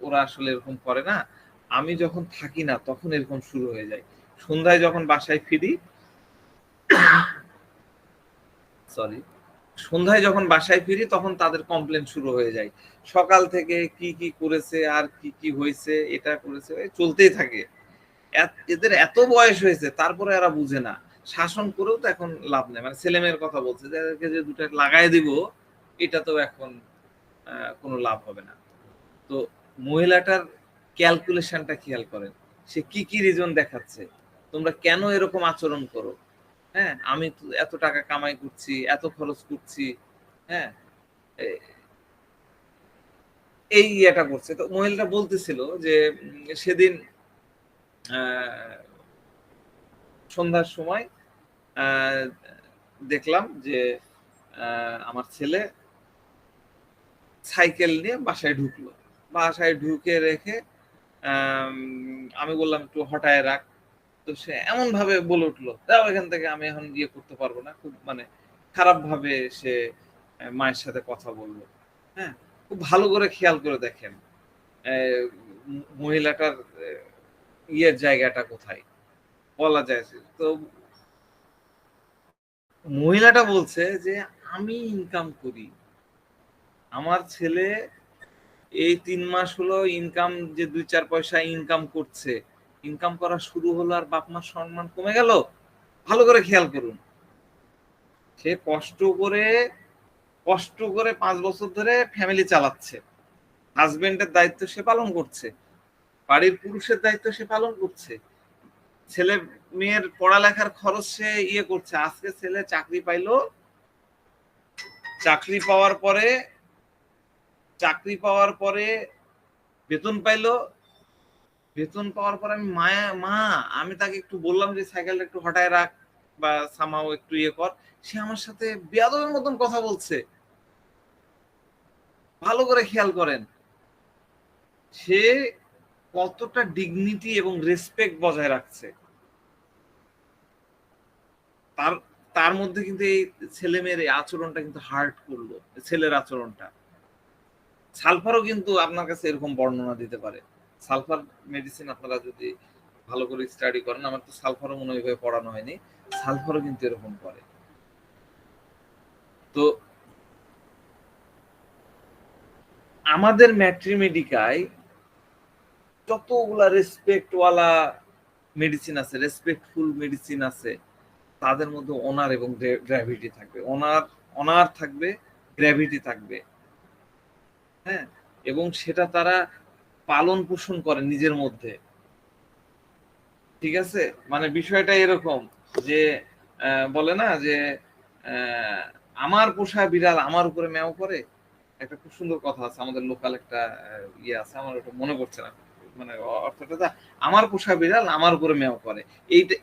ওরা আসলে এরকম করে না, আমি যখন থাকি না তখন এরকম শুরু হয়ে যায়। সন্ধ্যায় যখন বাসায় ফিরি, সরি, সন্ধ্যায় যখন বাসায় ফিরি তখন তাদের কমপ্লেন শুরু হয়ে যায়। সকাল থেকে কি কি করেছে আর কি কি হয়েছে, এটা করেছে, চলতেই থাকে। এদের এত বয়স হয়েছে তারপরে এরা বুঝে না, শাসন করেও তো এখন লাভ নেই। মানে ছেলে মেয়ের কথা বলছে যে এদেরকে যে দুটো লাগাই দিব, এটা তো এখন কোনো লাভ হবে না। তো মহিলাটার ক্যালকুলেশনটা খেয়াল করেন, সে কি কি রিজন দেখাচ্ছে, তোমরা কেন এরকম আচরণ করো, হ্যাঁ আমি তো এত টাকা কামাই করছি, এত খরচ করছি, হ্যাঁ এই ইয়েটা করছে। তো মহিলাটা বলতেছিল যে সেদিন সন্ধ্যার সময় দেখলাম যে আমার ছেলে সাইকেল নিয়ে বাসায় ঢুকলো, বাসায় ঢুকে রেখে আমি বললাম একটু হটায় রাখ। তো সে এমন ভাবে বলে উঠলো, দাও এখান থেকে, আমি এখন ইয়ে করতে পারবো না, খুব মানে খারাপ ভাবে সে মায়ের সাথে কথা বললো। হ্যাঁ, খুব ভালো করে খেয়াল করে দেখেন মহিলাটার ইয়ের জায়গাটা কোথায় বলা যায়। তো মহিলাটা বলছে যে আমি ইনকাম করি, আমার ছেলে এই 3 মাস হলো ইনকাম, যে 2-4 পয়সা ইনকাম করছে, ইনকাম করা শুরু হলো আর বাপ মার সম্মান কমে গেল। ভালো করে খেয়াল করুন, সে কষ্ট করে 5 বছর ধরে ফ্যামিলি চালাচ্ছে, হাজবেন্ডের দায়িত্ব সে পালন করছে, বাড়ির পুরুষের দায়িত্ব সে পালন করছে, ছেলে মেয়ের পড়ালেখার খরচ সে ইয়ে করছে। আজকে ছেলে চাকরি পাইলো, চাকরি পাওয়ার পরে বেতন পাইলো, বেতন পাওয়ার পর আমি মা আমি তাকে একটু বললাম যে সাইকেলটা একটু হটায় রাখ বা সামাও একটু ইয়ে কর, সে আমার সাথে বেয়াদবের মতন কথা বলছে। ভালো করে খেয়াল করেন সে কতটা ডিগনিটি এবং রেসপেক্ট বজায় রাখছে। তার তার মধ্যে কিন্তু এই ছেলে মেয়ের এই আচরণটা কিন্তু হার্ট করলো, ছেলের আচরণটা। সালফারও কিন্তু আপনার কাছে এরকম বর্ণনা দিতে পারে। সালফার মেডিসিন আপনারা যদি ভালো করে স্টাডি করেন, আমার তো সালফারও মনে হয় পড়ানো হয়নি, সালফারও কিন্তু এরকম করে। তো আমাদের ম্যাট্রিমেডিকায় যতগুলা রেসপেক্টওয়ালা মেডিসিন আছে, রেসপেক্টফুল মেডিসিন আছে, তাদের মধ্যে অনার এবং গ্র্যাভিটি থাকবে, অনার থাকবে, গ্র্যাভিটি থাকবে। হ্যাঁ, এবং সেটা তারা পালন পোষণ করে নিজের মধ্যে। ঠিক আছে, মানে বিষয়টা এরকম যে বলে না যে আমার পোষা বিড়াল আমার উপরে ম্যাও করে, একটা খুব সুন্দর কথা আছে, আমাদের লোকাল একটা ইয়ে আছে, আমার ওটা মনে পড়ছে না, মানে অর্থটা আমার পোষা বিড়াল আমার উপরে ম্যাও করে।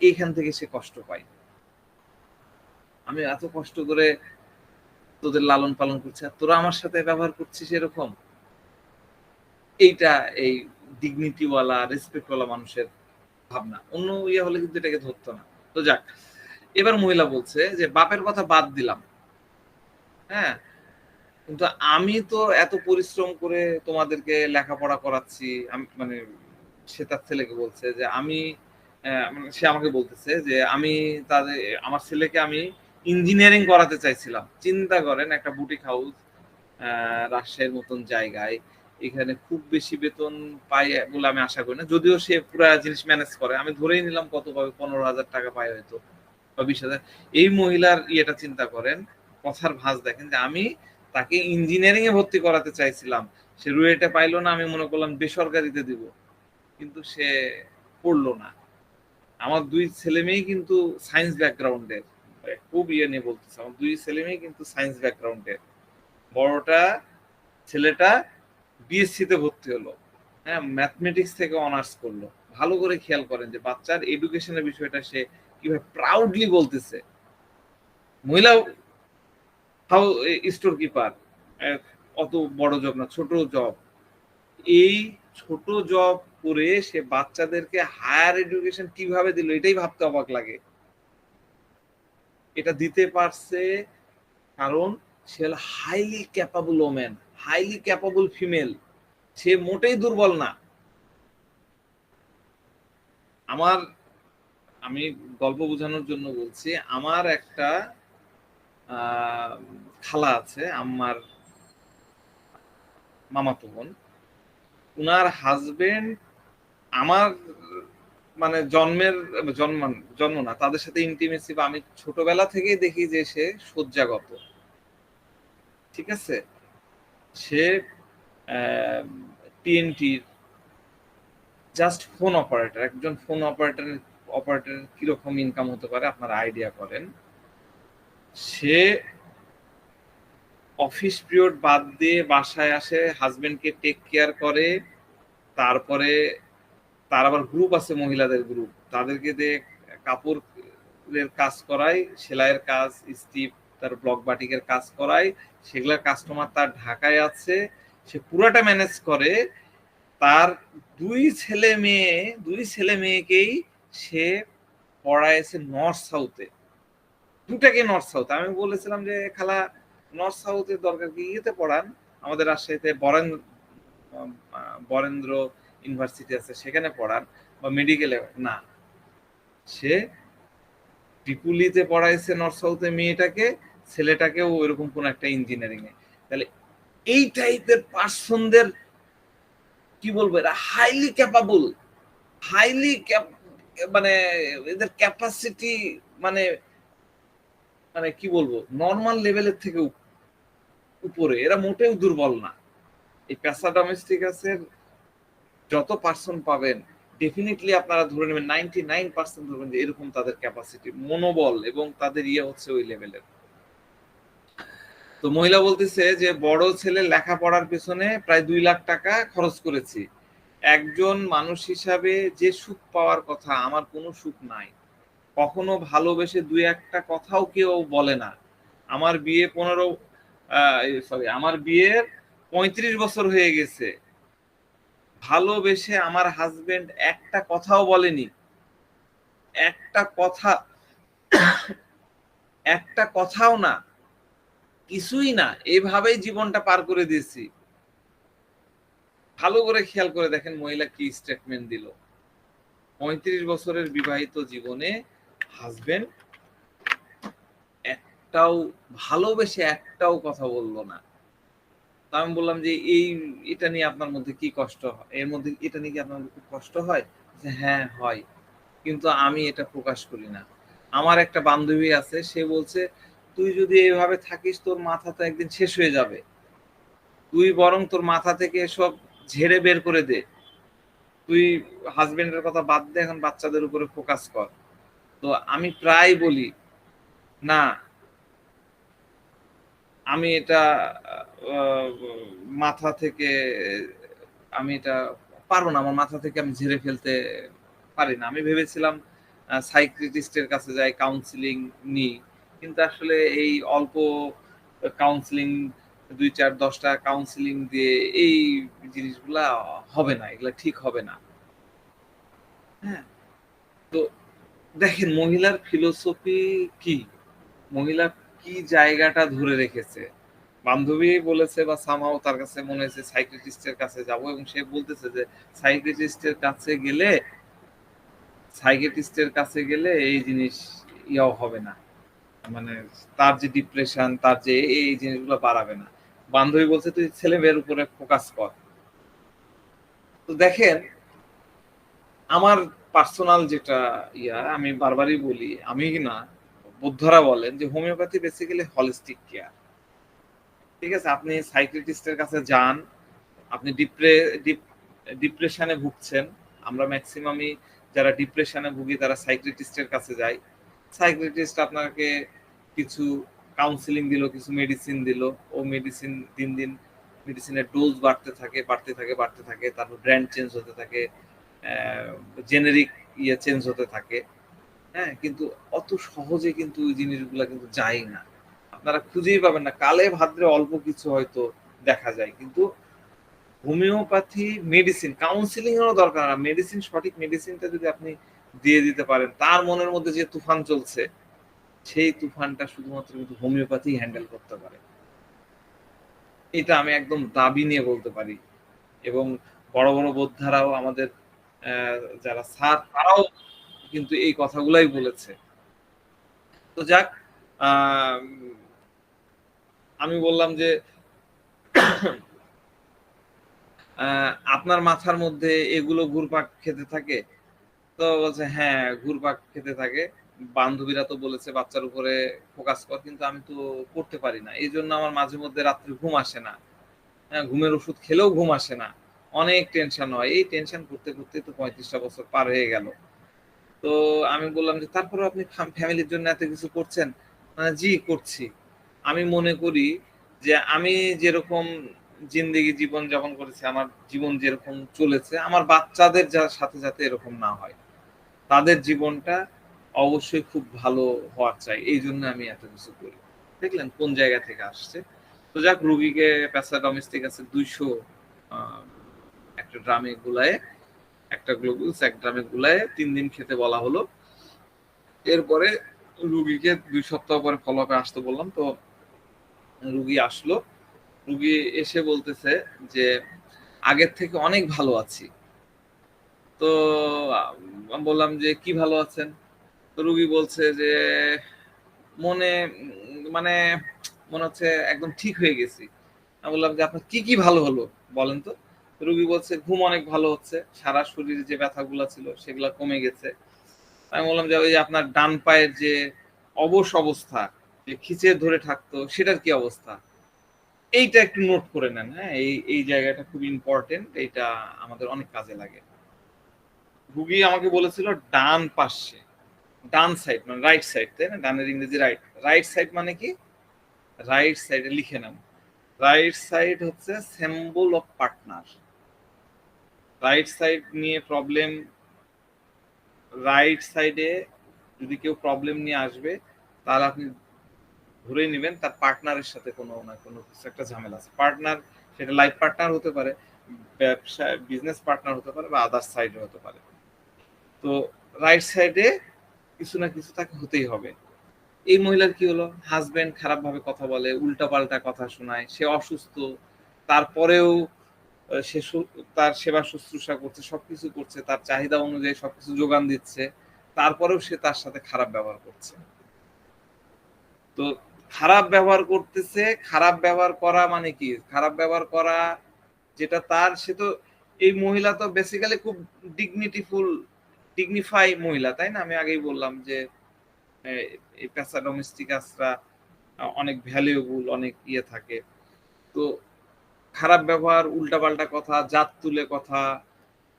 এইখান থেকে সে কষ্ট পায়, আমি এত কষ্ট করে তোদের লালন পালন করছি আর তোরা আমার সাথে ব্যবহার করছিস এরকম। এইটা এই ডিগনিটিওয়ালা রেসপেক্টওয়ালা মানুষের ভাবনা। অন্য ইয়ে হলে কিন্তু এটাকে ধরতো না। তো যাক, এবার মহিলা বলছে যে বাপের কথা বাদ দিলাম, হ্যাঁ কিন্তু আমি তো এত পরিশ্রম করে তোমাদেরকে লেখাপড়া করাচ্ছি, আমি মানে সে তার ছেলেকে বলছে যে আমি সে আমাকে বলতেছে যে আমি তাদের আমার ছেলেকে আমি ইঞ্জিনিয়ারিং করাতে চাইছিলাম। চিন্তা করেন, একটা বুটিক হাউস রাজশাহীর মতন জায়গায়, এখানে খুব বেশি বেতন পায় বলে আমি আশা করি না, যদিও সে পুরো জিনিস ম্যানেজ করে, আমি ধরেই নিলাম কত পাবে, 15,000 টাকা পায় হয়তো বা 20,000। এই মহিলার ইয়েটা চিন্তা করেন, কথার ভাঁজ দেখেন যে আমি তাকে ইঞ্জিনিয়ারিং এ ভর্তি করাতে চাইছিলাম, সে রুয়েটে পাইলো না, আমি মনে করলাম বেসরকারিতে দিব, কিন্তু সে পড়লো না। আমার 2 ছেলে মেয়ে কিন্তু সায়েন্স ব্যাকগ্রাউন্ডের, খুব ইয়ে নিয়ে বলতেছে, আমার 2 ছেলে মেয়ে কিন্তু সায়েন্স ব্যাকগ্রাউন্ডের। বড়টা ছেলেটা বিএসসি তে ভর্তি হলো, হ্যাঁ ম্যাথমেটিক্স থেকে অনার্স করলো। ভালো করে খেয়াল করেন যে বাচ্চার এডুকেশনের বিষয়টা সে কিভাবে প্রাউডলি বলতেছে। মহিলা হাউ স্টোর কিপার, অত বড় জব না, ছোট জব। এই ছোট জব করে সে বাচ্চাদেরকে হায়ার এডুকেশন কিভাবে দিল, এটাই ভাবতে অবাক লাগে। এটা দিতে পারছে কারণ সে হল highly capable women, highly capable female. সে মোটেই দুর্বল না। আমার, আমি গল্প বোঝানোর জন্য বলছি, আমার একটা খালা আছে, আমার মামাতো বোন। উনার হাজবেন্ড আমার মানে জন্ম না, তাদের সাথে ইন্টিমেসি বা আমি ছোটবেলা থেকেই দেখি যে সে শয্যাগত। ঠিক আছে, সে টিএনটির জাস্ট ফোন অপারেটর। একজন ফোন অপারেটর কিরকম ইনকাম হতে পারে আপনারা আইডিয়া করেন। সে অফিস পিরিয়ড বাদ দিয়ে বাসায় আসে, হাজবেন্ডকে টেক কেয়ার করে, তারপরে তার আবার গ্রুপ আছে, মহিলাদের গ্রুপ, তাদেরকে দিয়ে কাপড়ের কাজ করায়, সেলাইয়ের কাজ, স্টিপ, তার ব্লক বাটিকের কাজ করায়। সেগুলার কাস্টমার তার ঢাকায় আছে, সে পুরাটা ম্যানেজ করে। তার দুই ছেলে মেয়েকেই সে পড়াইছে নর্থ সাউথে, দুটাকে নর্থ সাউথ। আমি বলেছিলাম যে খালা নর্থ সাউথের দরকার কি, ইয়েতে পড়ান, আমাদের রাজশাহীতে বরেন্দ্র ইউনিভার্সিটি আছে, সেখানে পড়ান, বা মেডিকেলে। না, সে ত্রিপুলিতে পড়াইছে নর্থ সাউথে মেয়েটাকে, ছেলেটাকেও ওইরকম কোন একটা ইঞ্জিনিয়ারিং এ। তাহলে এই টাইপের পার্সনদের কি বলবো, এরা হাইলি ক্যাপাবল, হাইলি মানে এদের ক্যাপাসিটি মানে মানে কি বলবো, নর্মাল লেভেলের থেকে উপরে। এরা মোটেও দুর্বল না। এই পেশা ডোমেস্টিকাসের যত পার্সন পাবেন, ডেফিনেটলি আপনারা ধরে নেবেন 99% ধরবেন যে এরকম তাদের ক্যাপাসিটি, মনোবল এবং তাদের হচ্ছে ওই লেভেলের। তো মহিলা বলতেছে যে বড় ছেলে লেখাপড়ার পেছনে প্রায় 2 লাখ টাকা খরচ করেছি। একজন মানুষ হিসাবে যে সুখ পাওয়ার কথা, আমার কোনো সুখ নাই। কখনো ভালোবেসে 2-1টা কথাও কেউ বলে না। আমার বিয়ে 35 বছর হয়ে গেছে, ভালোবেসে আমার হাজবেন্ড একটা কথাও বলেনি, একটা কথা, একটা কথাও না, কিছুই না, এভাবেই জীবনটা পার করে দিয়েছি। ভালো করে খেয়াল করে দেখেন মহিলা কি স্টেটমেন্ট দিল। 35 বছরের বিবাহিত জীবনে হাজবেন্ড একটাও ভালোবেসে একটাও কথা বললো না। আমি বললাম যে এটা নিয়ে আপনার মধ্যে কি কষ্ট হয়, এর মধ্যে এটা নিয়ে কি আপনার খুব কষ্ট হয়? যে হ্যাঁ হয়, কিন্তু আমি এটা প্রকাশ করি না। আমার একটা বান্ধবী আছে, সে বলছে তুই যদি এইভাবে থাকিস তোর মাথা তো একদিন শেষ হয়ে যাবে, তুই বরং তোর মাথা থেকে এসব ঝেড়ে বের করে দে, তুই হাজবেন্ডের কথা বাদ দে, এখন বাচ্চাদের উপরে ফোকাস কর। তো আমি প্রায় বলি না, আমি এটা মাথা থেকে, আমি এটা পারবো না, আমার মাথা থেকে আমি ঝেড়ে ফেলতে পারি না। আমি ভেবেছিলাম সাইকিয়াট্রিস্টের কাছে যাই, কাউন্সিলিং নিই, কিন্তু আসলে এই অল্প কাউন্সিলিং, 2-4-10টা কাউন্সিলিং দিয়ে এই জিনিসগুলা হবে না, এগুলা ঠিক হবে না। হ্যাঁ, তো দেখেন মহিলার ফিলোসফি কি, মহিলা কি জায়গাটা ধরে রেখেছে। বান্ধবী বলেছে বা সামহাও তার কাছে মনে হয়েছে সাইকিয়াট্রিস্টের কাছে যাব, এবং সে বলতেছে যে সাইকিয়াট্রিস্টের কাছে গেলে এই জিনিস ইয়াও হবে না, মানে তার যে ডিপ্রেশন, তার যে এই জিনিসগুলো বাড়াবে না। বান্ধবী বলছে তুই ছেলে মেয়ের উপরে ফোকাস কর। তো দেখেন আমার পার্সোনাল যেটা আমি বারবারই বলি, আমি না, বুদ্ধরা বলেন যে হোমিওপ্যাথি বেসিক্যালি হলিস্টিক কেয়ার। ঠিক আছে, আপনি সাইকিয়াট্রিস্টের কাছে যান, আপনি ডিপ্রেশনে ভুগছেন, আমরা ম্যাক্সিমামই যারা ডিপ্রেশনে ভুগি তারা সাইকিয়াট্রিস্টের কাছে যাই। সাইকিয়াট্রিস্ট আপনাকে কিছু কাউন্সিলিং দিল, কিছু মেডিসিন দিল, ও মেডিসিন দিন দিন মেডিসিনের ডোজ বাড়তে থাকে, তারপর ব্র্যান্ড চেঞ্জ হতে থাকে, জেনেরিক চেঞ্জ হতে থাকে। হ্যাঁ, কিন্তু অত সহজে কিন্তু ওই জিনিসগুলা কিন্তু যায় না। আপনারা খুঁজেই পাবেন না, কালে ভাদ্রে অল্প কিছু হয়তো দেখা যায়। কিন্তু হোমিওপ্যাথি মেডিসিন, কাউন্সিলিং এরও দরকার না, মেডিসিন, সঠিক মেডিসিনটা যদি আপনি দিয়ে দিতে পারেন, তার মনের মধ্যে যে তুফান চলছে সেই তুফানটা শুধুমাত্র কিন্তু হোমিওপ্যাথি হ্যান্ডেল করতে পারে। এটা আমি একদম দাবি নিয়ে বলতে পারি। এবং বড় বড় বোদ্ধারাও আমাদের যারা স্যার, তারাও কিন্তু এই কথাগুলাই বলেছে। তো যাক, আমি বললাম যে আপনার মাথার মধ্যে এগুলো ঘুরপাক খেতে থাকে? তো বলছে হ্যাঁ ঘুরপাক খেতে থাকে, বান্ধবীরা তো বলেছে বাচ্চার উপরে ফোকাস কর, কিন্তু আমি তো করতে পারি না, এই জন্য আমার মাঝে মধ্যে রাত্রে ঘুম আসে না, হ্যাঁ ঘুমের ওষুধ খেলেও ঘুম আসে না, অনেক টেনশন হয়। এই টেনশন করতে করতে তো 35টা বছর পার হয়ে গেল। তো আমি বললাম যে তারপরে আপনি ফ্যামিলির জন্য এত কিছু করছেন? জি করছি। আমি মনে করি যে আমি যেরকম জিন্দেগি জীবন যাপন করেছি, আমার জীবন যেরকম চলেছে, আমার বাচ্চাদের সাথে যাতে এরকম না হয়, তাদের জীবনটা অবশ্যই খুব ভালো হওয়া চাই, এই জন্য আমি এত কিছু করি। দেখলেন কোন জায়গা থেকে আসছে। তো যাক, রুগীকে প্যাসা ডোমেস্টিক আছে 200 একটা ড্রামে গুলায়, একটা গ্লোবুলস এক ড্রামে গুলায় 3 দিন খেতে বলা হলো। এরপরে রুগীকে 2 সপ্তাহ পরে ফলো আপে আসতে বললাম। তো রুগী আসলো, রুগী এসে বলতেছে যে আগের থেকে অনেক ভালো আছি। তো আমি বললাম যে কি ভালো আছেন? তো রুগী বলছে যে মনে মানে মনে হচ্ছে একদম ঠিক হয়ে গেছি। আমি বললাম যে আপনার কি কি ভালো হলো বলেন তো? রুগী বলছে ঘুম অনেক ভালো হচ্ছে, সারা শরীরে যে ব্যথাগুলো ছিল সেগুলো কমে গেছে। আমি বললাম যে ওই যে আপনার ডান পায়ের যে অবশ অবস্থা, যে খিচে ধরে থাকতো, সেটার কি অবস্থা? এইটা একটু নোট করে নেন, হ্যাঁ এই জায়গাটা খুব ইম্পর্টেন্ট, এইটা আমাদের অনেক কাজে লাগে। রুগী আমাকে বলেছিল ডান পাশে, ডান সাইড মানে রাইট সাইড, তাই না? ডানের ইংরেজি রাইট, রাইট সাইড মানে কি? রাইট সাইডে লিখে নাও, রাইট সাইড হচ্ছে symbol of partner. Right side নিয়ে প্রবলেম, রাইট সাইডে যদি কেউ প্রবলেম নিয়ে আসবে, তাহলে আপনি ধরে নেবেন তার পার্টনারের সাথে কোনো না কোনো কিছু একটা ঝামেলা আছে। পার্টনার, সেটা লাইফ পার্টনার হতে পারে, ব্যবসা বিজনেস পার্টনার হতে পারে, বা আদার সাইডে হতে পারে। তো রাইট সাইডে কিছু না কিছু তাকে হতেই হবে। এই মহিলার কি হলো? হাজবেন্ড খারাপ ভাবে কথা বলে, উল্টাপাল্টা কথা শোনায়, সে অসুস্থ, তারপরেও সে তার সেবা শুশ্রূষা করছে, সবকিছু করছে, তার চাহিদা অনুযায়ী সবকিছু যোগান দিচ্ছে, তারপরেও সে তার সাথে খারাপ ব্যবহার করছে। তো খারাপ ব্যবহার করতেছে, খারাপ ব্যবহার করা মানে কি? খারাপ ব্যবহার করা যেটা তার, সে তো, এই মহিলা তো বেসিক্যালি খুব ডিগনিফাই মহিলা, তাই না? আমি আগেই বললাম যে এই পেশা ডোমেস্টিকাসরা অনেক ভ্যালুয়েবল, অনেক ইয়ে থাকে। তো খারাপ ব্যবহার, উল্টাপাল্টা কথা, জাত তুলে কথা,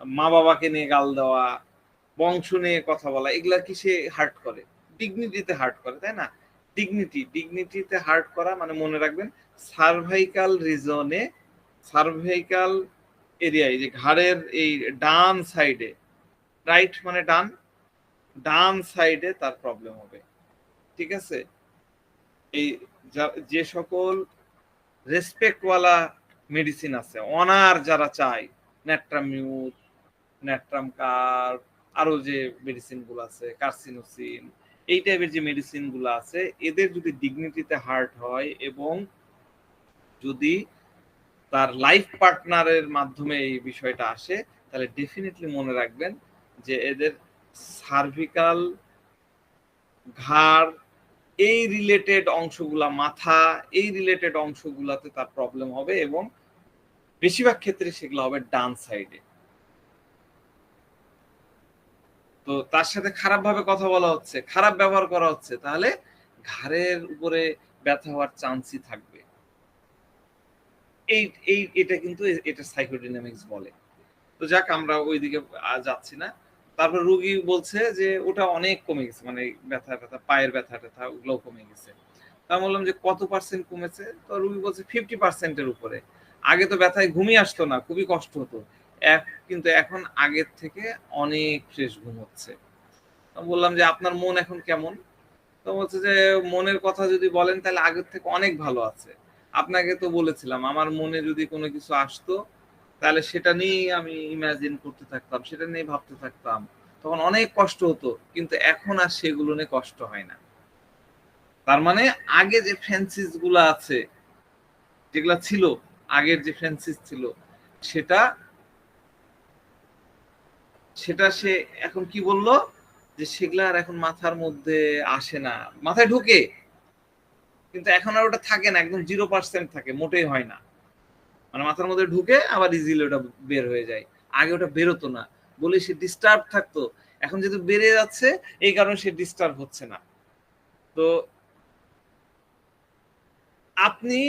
মা বাবাকে নিয়ে গাল দেওয়া, বংশ নিয়ে কথা বলা, এগুলা কি সে হার্ট করে? ডিগনিটিতে হার্ট করে, তাই না? ডিগনিটিতে হার্ট করা মানে মনে রাখবেন, সার্ভাইকাল রিজনে, সার্ভাইকাল এরিয়ায়, যে ঘাড়ের এই ডান সাইডে, রাইট মানে ডান, ডান সাইডে তার প্রবলেম হবে। ঠিক আছে? এই যে সকল রেসপেক্টওয়ালা মেডিসিন আছে, অনার যারা চায়, ন্যাট্রামিউট, ন্যাট্রাম কার্ভ, আরো যে মেডিসিন গুলো আছে, কার্সিনোসিন, এই টাইপের যে মেডিসিন গুলো আছে, এদের যদি ডিগনিটিতে হার্ট হয় এবং যদি তার লাইফ পার্টনারের মাধ্যমে এই বিষয়টা আসে, তাহলে ডেফিনেটলি মনে রাখবেন যে এদের সার্ভিকাল, ঘাড়, এই রিলেটেড অংশগুলা, মাথা, এই রিলেটেড অংশগুলাতে তার প্রবলেম হবে, এবং বেশিরভাগ ক্ষেত্রে সেগুলো হবে ডান সাইডে। তো তার সাথে খারাপ ভাবে কথা বলা হচ্ছে, খারাপ ব্যবহার করা হচ্ছে, তাহলে ঘাড়ের উপরে ব্যথা হওয়ার চান্সই থাকবে। এই এই এটা কিন্তু এটা সাইকোডাইনামিক্স বলে। তো যাক, আমরা ওইদিকে যাচ্ছি না। তারপর রুগী বলছে যে ওটা অনেক কমে গেছে, মানে ব্যথা ব্যথা, পায়ের ব্যথা ট্যাথা ওগুলোও কমে গেছে। তা বললাম যে কত পার্সেন্ট কমেছে? তো রুগী বলছে 50% উপরে। আগে তো ব্যথায় ঘুমই আসতো না, খুবই কষ্ট হতো, কিন্তু এখন আগের থেকে অনেক ফ্রেশ ঘুম হচ্ছে। বললাম যে আপনার মন এখন কেমন? তো তো বলছে যে মনের কথা যদি বলেন তাহলে আগের থেকে অনেক ভালো আছে। আপনাকে তো বলেছিলাম আমার মনে যদি কোনো কিছু আসতো তাহলে সেটা নিয়েই আমি ইমাজিন করতে থাকতাম, সেটা নিয়ে ভাবতে থাকতাম, তখন অনেক কষ্ট হতো, কিন্তু এখন আর সেগুলো নিয়ে কষ্ট হয় না। তার মানে আগে যে ফ্যান্সিস গুলো আছে, যেগুলা ছিল, আগের যে ফ্যান্সিস ছিল, সেটা সেটা সে এখন কি বললো, যে সেগুলা আর এখন মাথার মধ্যে আসে না, মাথায় ঢুকে কিন্তু এখন আর ওটা থাকে না, একদম 0% থাকে, মোটেই হয় না। মানে মাথার মধ্যে ঢুকে আবার ইজিলি ওটা বের হয়ে যায়। আগে ওটা বেরোতো না বলে সে ডিস্টার্ব থাকতো, এখন যেহেতু বেড়ে যাচ্ছে এই কারণে সে ডিস্টার্ব হচ্ছে না। তো আপনি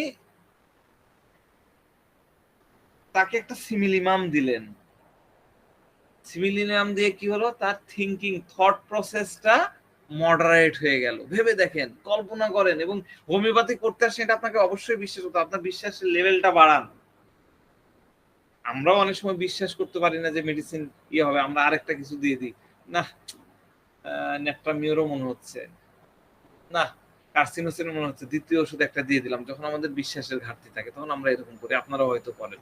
তাকে একটা সিমিলিমাম দিলেন, সিমিলিমাম দিয়ে কি হলো, তার থিঙ্কিং থট প্রসেসটা মডারেট হয়ে গেল। ভেবে দেখেন, কল্পনা করেন, এবং হোমিওপ্যাথি করতে আসেন এটা আপনাকে অবশ্যই বিশ্বাস হতো, আপনার বিশ্বাসের লেভেলটা বাড়ান। আমরাও অনেক সময় বিশ্বাস করতে পারি না যে মেডিসিন ইয়ে হবে, আমরা আরেকটা কিছু দিয়ে দিই, না নেট্রামিওরও মনে হচ্ছে, না কার্সিনোসিনও মনে হচ্ছে, দ্বিতীয় ওষুধ একটা দিয়ে দিলাম। যখন আমাদের বিশ্বাসের ঘাটতি থাকে তখন আমরা এরকম করি, আপনারাও হয়তো করেন।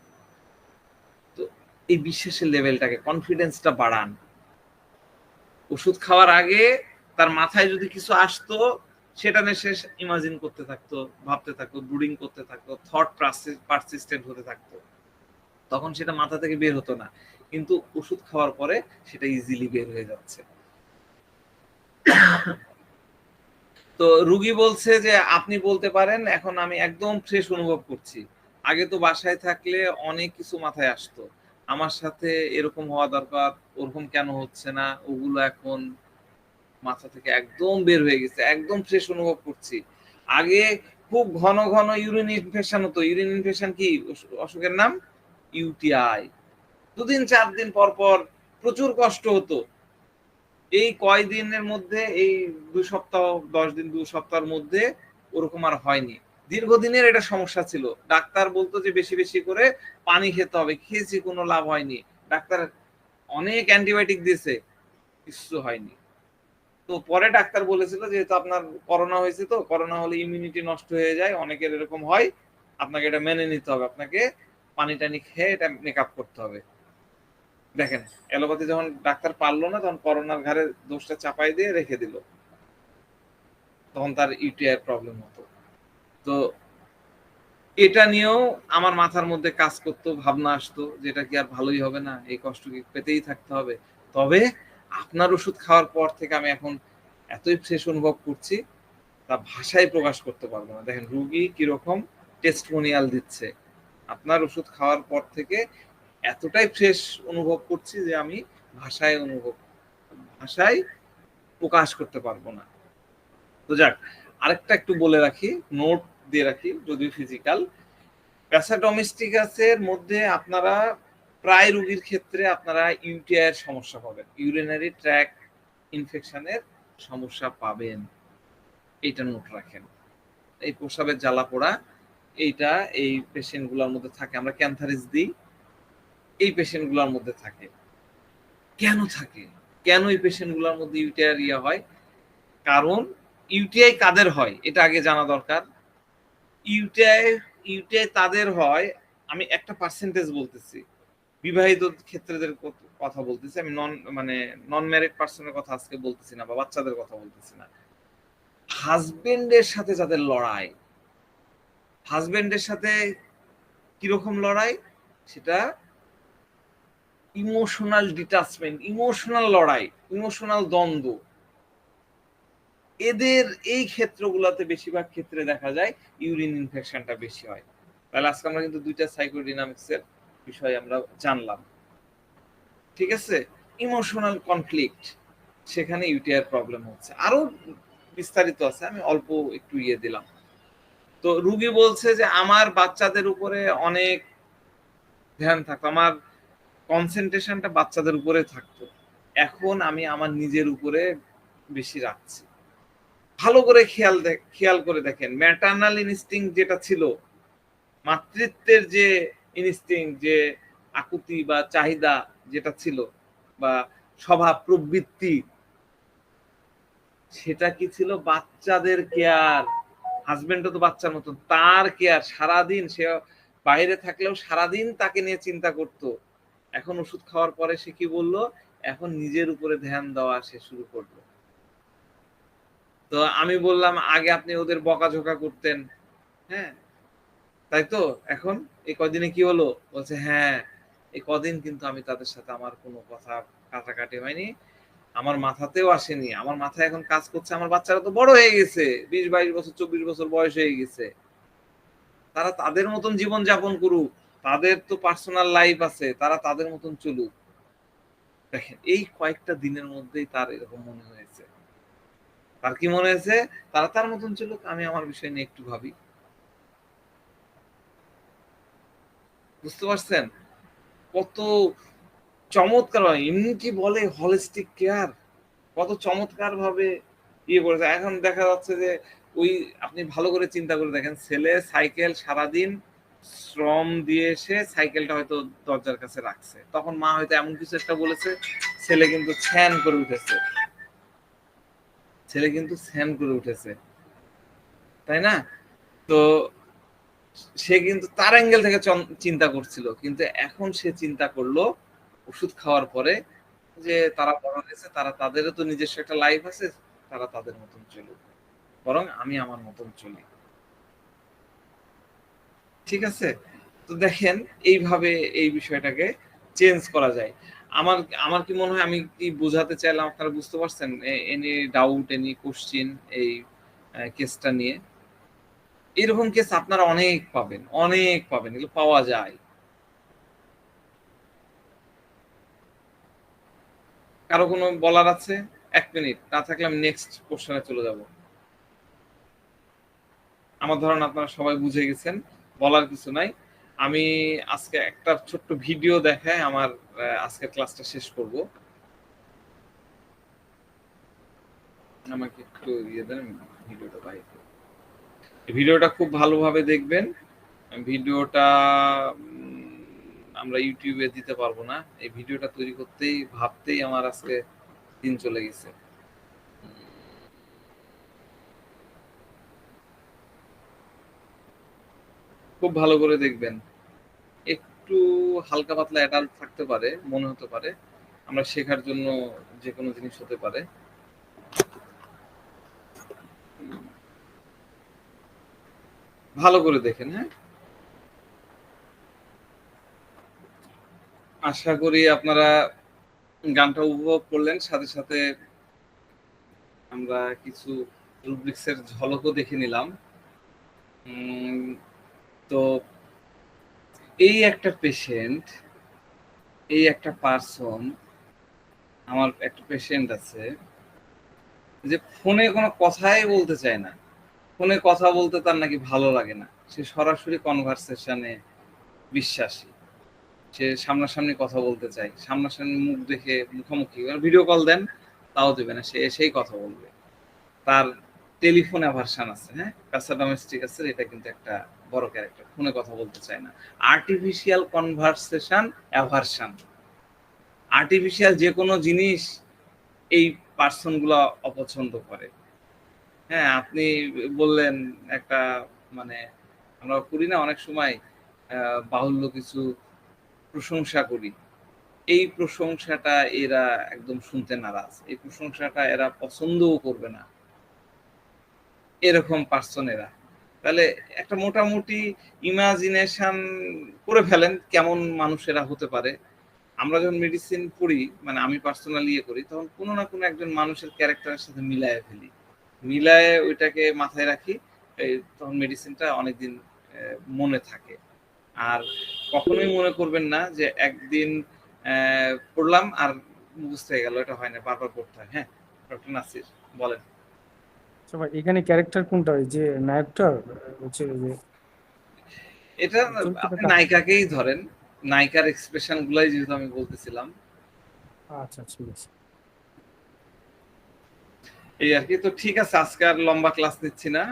তো এই বিশ্বাসের লেভেলটাকে, কনফিডেন্সটা বাড়ান। ওষুধ খাওয়ার আগে তার মাথায় যদি কিছু আসতো সেটা নিয়ে সে ইমাজিন করতে থাকতো, ভাবতে থাকতো, ব্রুডিং করতে থাকতো, থট পারসিস্টেন্ট হতে থাকতো, তখন সেটা মাথা থেকে বের হতো না। কিন্তু ওষুধ খাওয়ার পরে সেটা ইজিলি বের হয়ে যাচ্ছে। তো রুগী বলছে যে আপনি বলতে পারেন এখন আমি একদম ফ্রেশ অনুভব করছি, আগে তো বাসায় থাকলে অনেক কিছু মাথায় আসতো, আমার সাথে এরকম হওয়া দরকার, ওরকম কেন হচ্ছে না, ওগুলো এখন মাথা থেকে একদম বের হয়ে গেছে, একদম ফ্রেশ অনুভব করছি। আগে খুব ঘন ঘন ইউরিন ইনফেকশন হতো। ইউরিন ইনফেকশন কি অসুখের নাম? ইউটিআই। 2-4 দিন পর পর প্রচুর কষ্ট হতো। এই কয়দিনের মধ্যে, এই 2 সপ্তাহ, 10 দিন, 2 সপ্তাহের মধ্যে ওরকম আর হয়নি। দীর্ঘদিনের এটা সমস্যা ছিল। ডাক্তার বলতো যে বেশি বেশি করে পানি খেতে হবে, খেয়েছি কোনো লাভ হয়নি। ডাক্তার অনেক অ্যান্টিবায়োটিক দিয়েছে, কিছু হয়নি। তো পরে ডাক্তার বলেছিল যেহেতু আপনার করোনা হয়েছে, তো করোনা হলে ইমিউনিটি নষ্ট হয়ে যায়, অনেকের এরকম হয়, আপনাকে এটা মেনে নিতে হবে, আপনাকে পানি টানি খেয়ে এটা মেকআপ করতে হবে। দেখেন, অ্যালোপ্যাথি যখন ডাক্তার পারলো না তখন করোনার ঘাড়ে দোষটা চাপাই দিয়ে রেখে দিল, তখন তার ইউটিআই প্রবলেম হতো। তো এটা নিয়েও আমার মাথার মধ্যে কাজ করতো, ভাবনা আসতো যেটা কি আর ভালোই হবে না, এই কষ্ট কি পেতেই থাকতে হবে। তবে আপনার ওষুধ খাওয়ার পর থেকে আমি এখন এতই ফ্রেশ অনুভব করছি, তা ভাষায় প্রকাশ করতে পারবো না। দেখেন রুগী কিরকম টেস্টমোনিয়াল দিচ্ছে, আপনার ওষুধ খাওয়ার পর থেকে এতটাই ফ্রেশ অনুভব করছি যে আমি ভাষায় প্রকাশ করতে পারবো না। তো যাক, আরেকটা একটু বলে রাখি, নোট দিয়ে রাখি, যদিও ফিজিক্যাল প্যাসাডোমিস্টিকাসের মধ্যে আপনারা প্রায় রোগীর ক্ষেত্রে আপনারা ইউটিআই এর সমস্যা পাবেন, ইউরিনারি ট্র্যাক্ট ইনফেকশনের সমস্যা পাবেন। এইটা নোট রাখেন। এই প্রস্রাবের জ্বালা পোড়া, এইটা এই পেশেন্ট গুলোর মধ্যে থাকে। আমরা ক্যান্থারিস দিই, এই পেশেন্ট গুলোর মধ্যে থাকে। কেন থাকে, কেন এই পেশেন্ট গুলোর মধ্যে ইউটিআই ইয়া হয়? কারণ ইউটিআই কাদের হয় এটা আগে জানা দরকার। ইউটিআই ইউটিআই তাদের হয়, আমি একটা পার্সেন্টেজ বলতেছি, বিবাহিত ক্ষেত্রেদের কথা বলতেছি আমি, নন ম্যারিড পার্সনের কথা আজকে বলতেছি না, বা বাচ্চাদের কথা বলতেছি না। হাজবেন্ডের সাথে যাদের লড়াই, হাজবেন্ডের সাথে কিরকম লড়াই, সেটা ইমোশনাল ডিটাচমেন্ট, ইমোশনাল লড়াই, ইমোশনাল দ্বন্দ্ব, এদের এই ক্ষেত্রগুলোতে বেশিরভাগ ক্ষেত্রে দেখা যায় ইউরিন ইনফেকশনটা বেশি হয়। তাহলে আজকে আমরা কিন্তু দুইটা সাইকোডিনামিক্সের বিষয় আমরা জানলাম, ঠিক আছে? ইমোশনাল কনফ্লিক্ট, সেখানে ইউটিআই প্রবলেম হচ্ছে। আরো বিস্তারিত আছে, আমি অল্প একটু ইয়ে দিলাম। তো রুগী বলছে যে আমার বাচ্চাদের উপরে অনেক ধ্যান থাকতো, আমার কনসেন্ট্রেশনটা বাচ্চাদের উপরে থাকতো, এখন আমি আমার নিজের উপরে বেশি রাখছি। ভালো করে খেয়াল করে দেখেন, ম্যাটার্নাল ইনস্টিংক্ট যেটা ছিল, মাতৃত্বের যে ইনস্টিংক্ট, যে আকুতি বা চাহিদা যেটা ছিল, বা স্বভাব প্রবৃত্তি, সেটা কি ছিল? বাচ্চাদের কেয়ার। হাজবেন্ডও তো বাচ্চার মতন, তার কেয়ার। সারাদিন সে বাইরে থাকলেও সারাদিন তাকে নিয়ে চিন্তা করতো। এখন ওষুধ খাওয়ার পরে সে কি বললো? এখন নিজের উপরে ধ্যান দেওয়া সে শুরু করলো। তো আমি বললাম, আগে আপনি ওদের বকাঝকা করতেন, হ্যাঁ, তাই তো? এখন এই কদিনে কি হলো? বলছে হ্যাঁ, এই কদিন কিন্তু আমি তাদের সাথে আমার কোনো কথা কাটাকাটি হয়নি, আমার মাথাতেও আসেনি। আমার মাথায় এখন কাজ করছে, আমার বাচ্চারা তো বড় হয়ে গেছে, 20-22 বছর 24 বছর বয়স হয়ে গেছে, তারা তাদের মতন জীবন যাপন করুক, তাদের তো পার্সোনাল লাইফ আছে, তারা তাদের মতন চলুক। দেখেন, এই কয়েকটা দিনের মধ্যেই তার এরকম মনে হয়েছে। তার কি মনে হয়েছে? তারা তার মতন চলুক, আমি আমার বিষয় নিয়ে একটু ভাবি। বুঝতে পারছেন কত চমৎকার হয়? এমনি বলে হলিস্টিক কেয়ার, কত চমৎকার ভাবে ইয়ে করেছে। এখন দেখা যাচ্ছে যে ওই, আপনি ভালো করে চিন্তা করে দেখেন, ছেলে সাইকেল সারাদিন শ্রম দিয়ে এসে সাইকেলটা হয়তো দরজার কাছে রাখছে, তখন মা হয়তো এমন কিছু একটা বলেছে, ছেলে কিন্তু ছ্যান করে উঠেছে, ছেলে কিন্তু ছ্যান করে উঠেছে, তাই না? তো সে কিন্তু তার অ্যাঙ্গেল থেকে চিন্তা করছিল, কিন্তু এখন সে চিন্তা করলো ওষুধ খাওয়ার পরে যে তারা বড় হয়েছে, তারা তাদেরও তো নিজস্ব একটা লাইফ আছে, তারা তাদের মতন চলুক, বরং আমি আমার মতন চলি। ঠিক আছে? তো দেখেন, এইভাবে এই বিষয়টাকে চেঞ্জ করা যায়। আমার আমার কি মনে হয়, আমি কি বোঝাতে চাইলাম আপনারা বুঝতে পারছেন? এনি ডাউট, এনি কোশ্চেন এই কেসটা নিয়ে? এরকম কেস আপনারা অনেক পাবেন, অনেক পাবেন, এগুলো পাওয়া যায়। কারো কোনো বলার আছে? 1 মিনিট, না থাকলে আমি নেক্সট কোশ্চেনে চলে যাব। আমার ধারণা আপনারা সবাই বুঝে গেছেন, বলার কিছু নাই। আমি আজকে একটা ছোট্ট ভিডিও দেখায় আমার আজকের ক্লাসটা শেষ করব। আমাকে একটু ইয়ে দেন, ভিডিওটা বাইর করব। ভিডিওটা খুব ভালোভাবে দেখবেন। ভিডিওটা আমরা ইউটিউবে দিতে পারবো না। এই ভিডিওটা তৈরি করতেই ভাবতেই আমার আজকে দিন চলে গেছে। খুব ভালো করে দেখবেন। একটু হালকা পাতলা অ্যাডাল্ট থাকতে পারে, মনে হতে পারে, আমরা শেখার জন্য যে কোনো জিনিস হতে পারে। ভালো করে দেখেন, হ্যাঁ। আশা করি আপনারা গানটা উপভোগ করলেন, সাথে সাথে আমরা কিছু রুব্রিক্সের ঝলকও দেখে নিলাম। তো এই একটা পেশেন্ট, এই একটা পার্সন, আমার একটা পেশেন্ট আছে যে ফোনে কোনো কথাই বলতে চায় না, ফোনে কথা বলতে তার নাকি ভালো লাগে না, সে সরাসরি কনভারসেশনে বিশ্বাসী, সে সামনাসামনি কথা বলতে চায়, সামনাসামনি মুখ দেখে মুখোমুখি, ভিডিও কল দেন তাও দেবে না, সে এসেই কথা বলবে। তার টেলিফোন অ্যাভারশন আছে, হ্যাঁ, কাসা ডোমেস্টিক আছে, এটা কিন্তু একটা বড় ক্যারেক্টার, ফোনে কথা বলতে চায় না। আর্টিফিশিয়াল কনভারসেশন অ্যাভারশন, আর্টিফিশিয়াল যে কোনো জিনিস এই পার্সন গুলা অপছন্দ করে। হ্যাঁ, আপনি বললেন একটা, মানে আমরা করি না অনেক সময় বাহুল্য কিছু প্রশংসা করি, এই প্রশংসাটা এরা একদম শুনতে নারাজ, এই প্রশংসাটা এরা পছন্দও করবে না, এরকম পার্সন এরা। তাহলে একটা মোটামুটি ইমাজিনেশন করে ফেলেন কেমন মানুষেরা হতে পারে। আমরা যখন মেডিসিন পড়ি, মানে আমি পার্সোনালি ইয়ে করি, তখন কোনো না কোনো একজন মানুষের ক্যারেক্টারের সাথে মিলায়ে ফেলি, মিলায়ে ওইটাকে মাথায় রাখি, তখন মেডিসিনটা অনেকদিন মনে থাকে। আর কখনোই মনে করবেন না যে একদিন পড়লাম আর মুখস্থ হয়ে গেল, এটা হয় না, বারবার পড়তে হয়। হ্যাঁ, ডক্টর নাসির বলেন। আচ্ছা ভাই, এখানে ক্যারেক্টার কোনটা, ওই যে নায়কটা হচ্ছে যে এটা আপনি চরিত্রটা? নায়িকাকেই ধরেন, নায়িকার এক্সপ্রেশন গুলাই যেহেতু আমি বলতেছিলাম, আচ্ছা, ঠিক আছে। এই আর কি। তো ঠিক আছে, আজকে আর লম্বা ক্লাস নিচ্ছি না।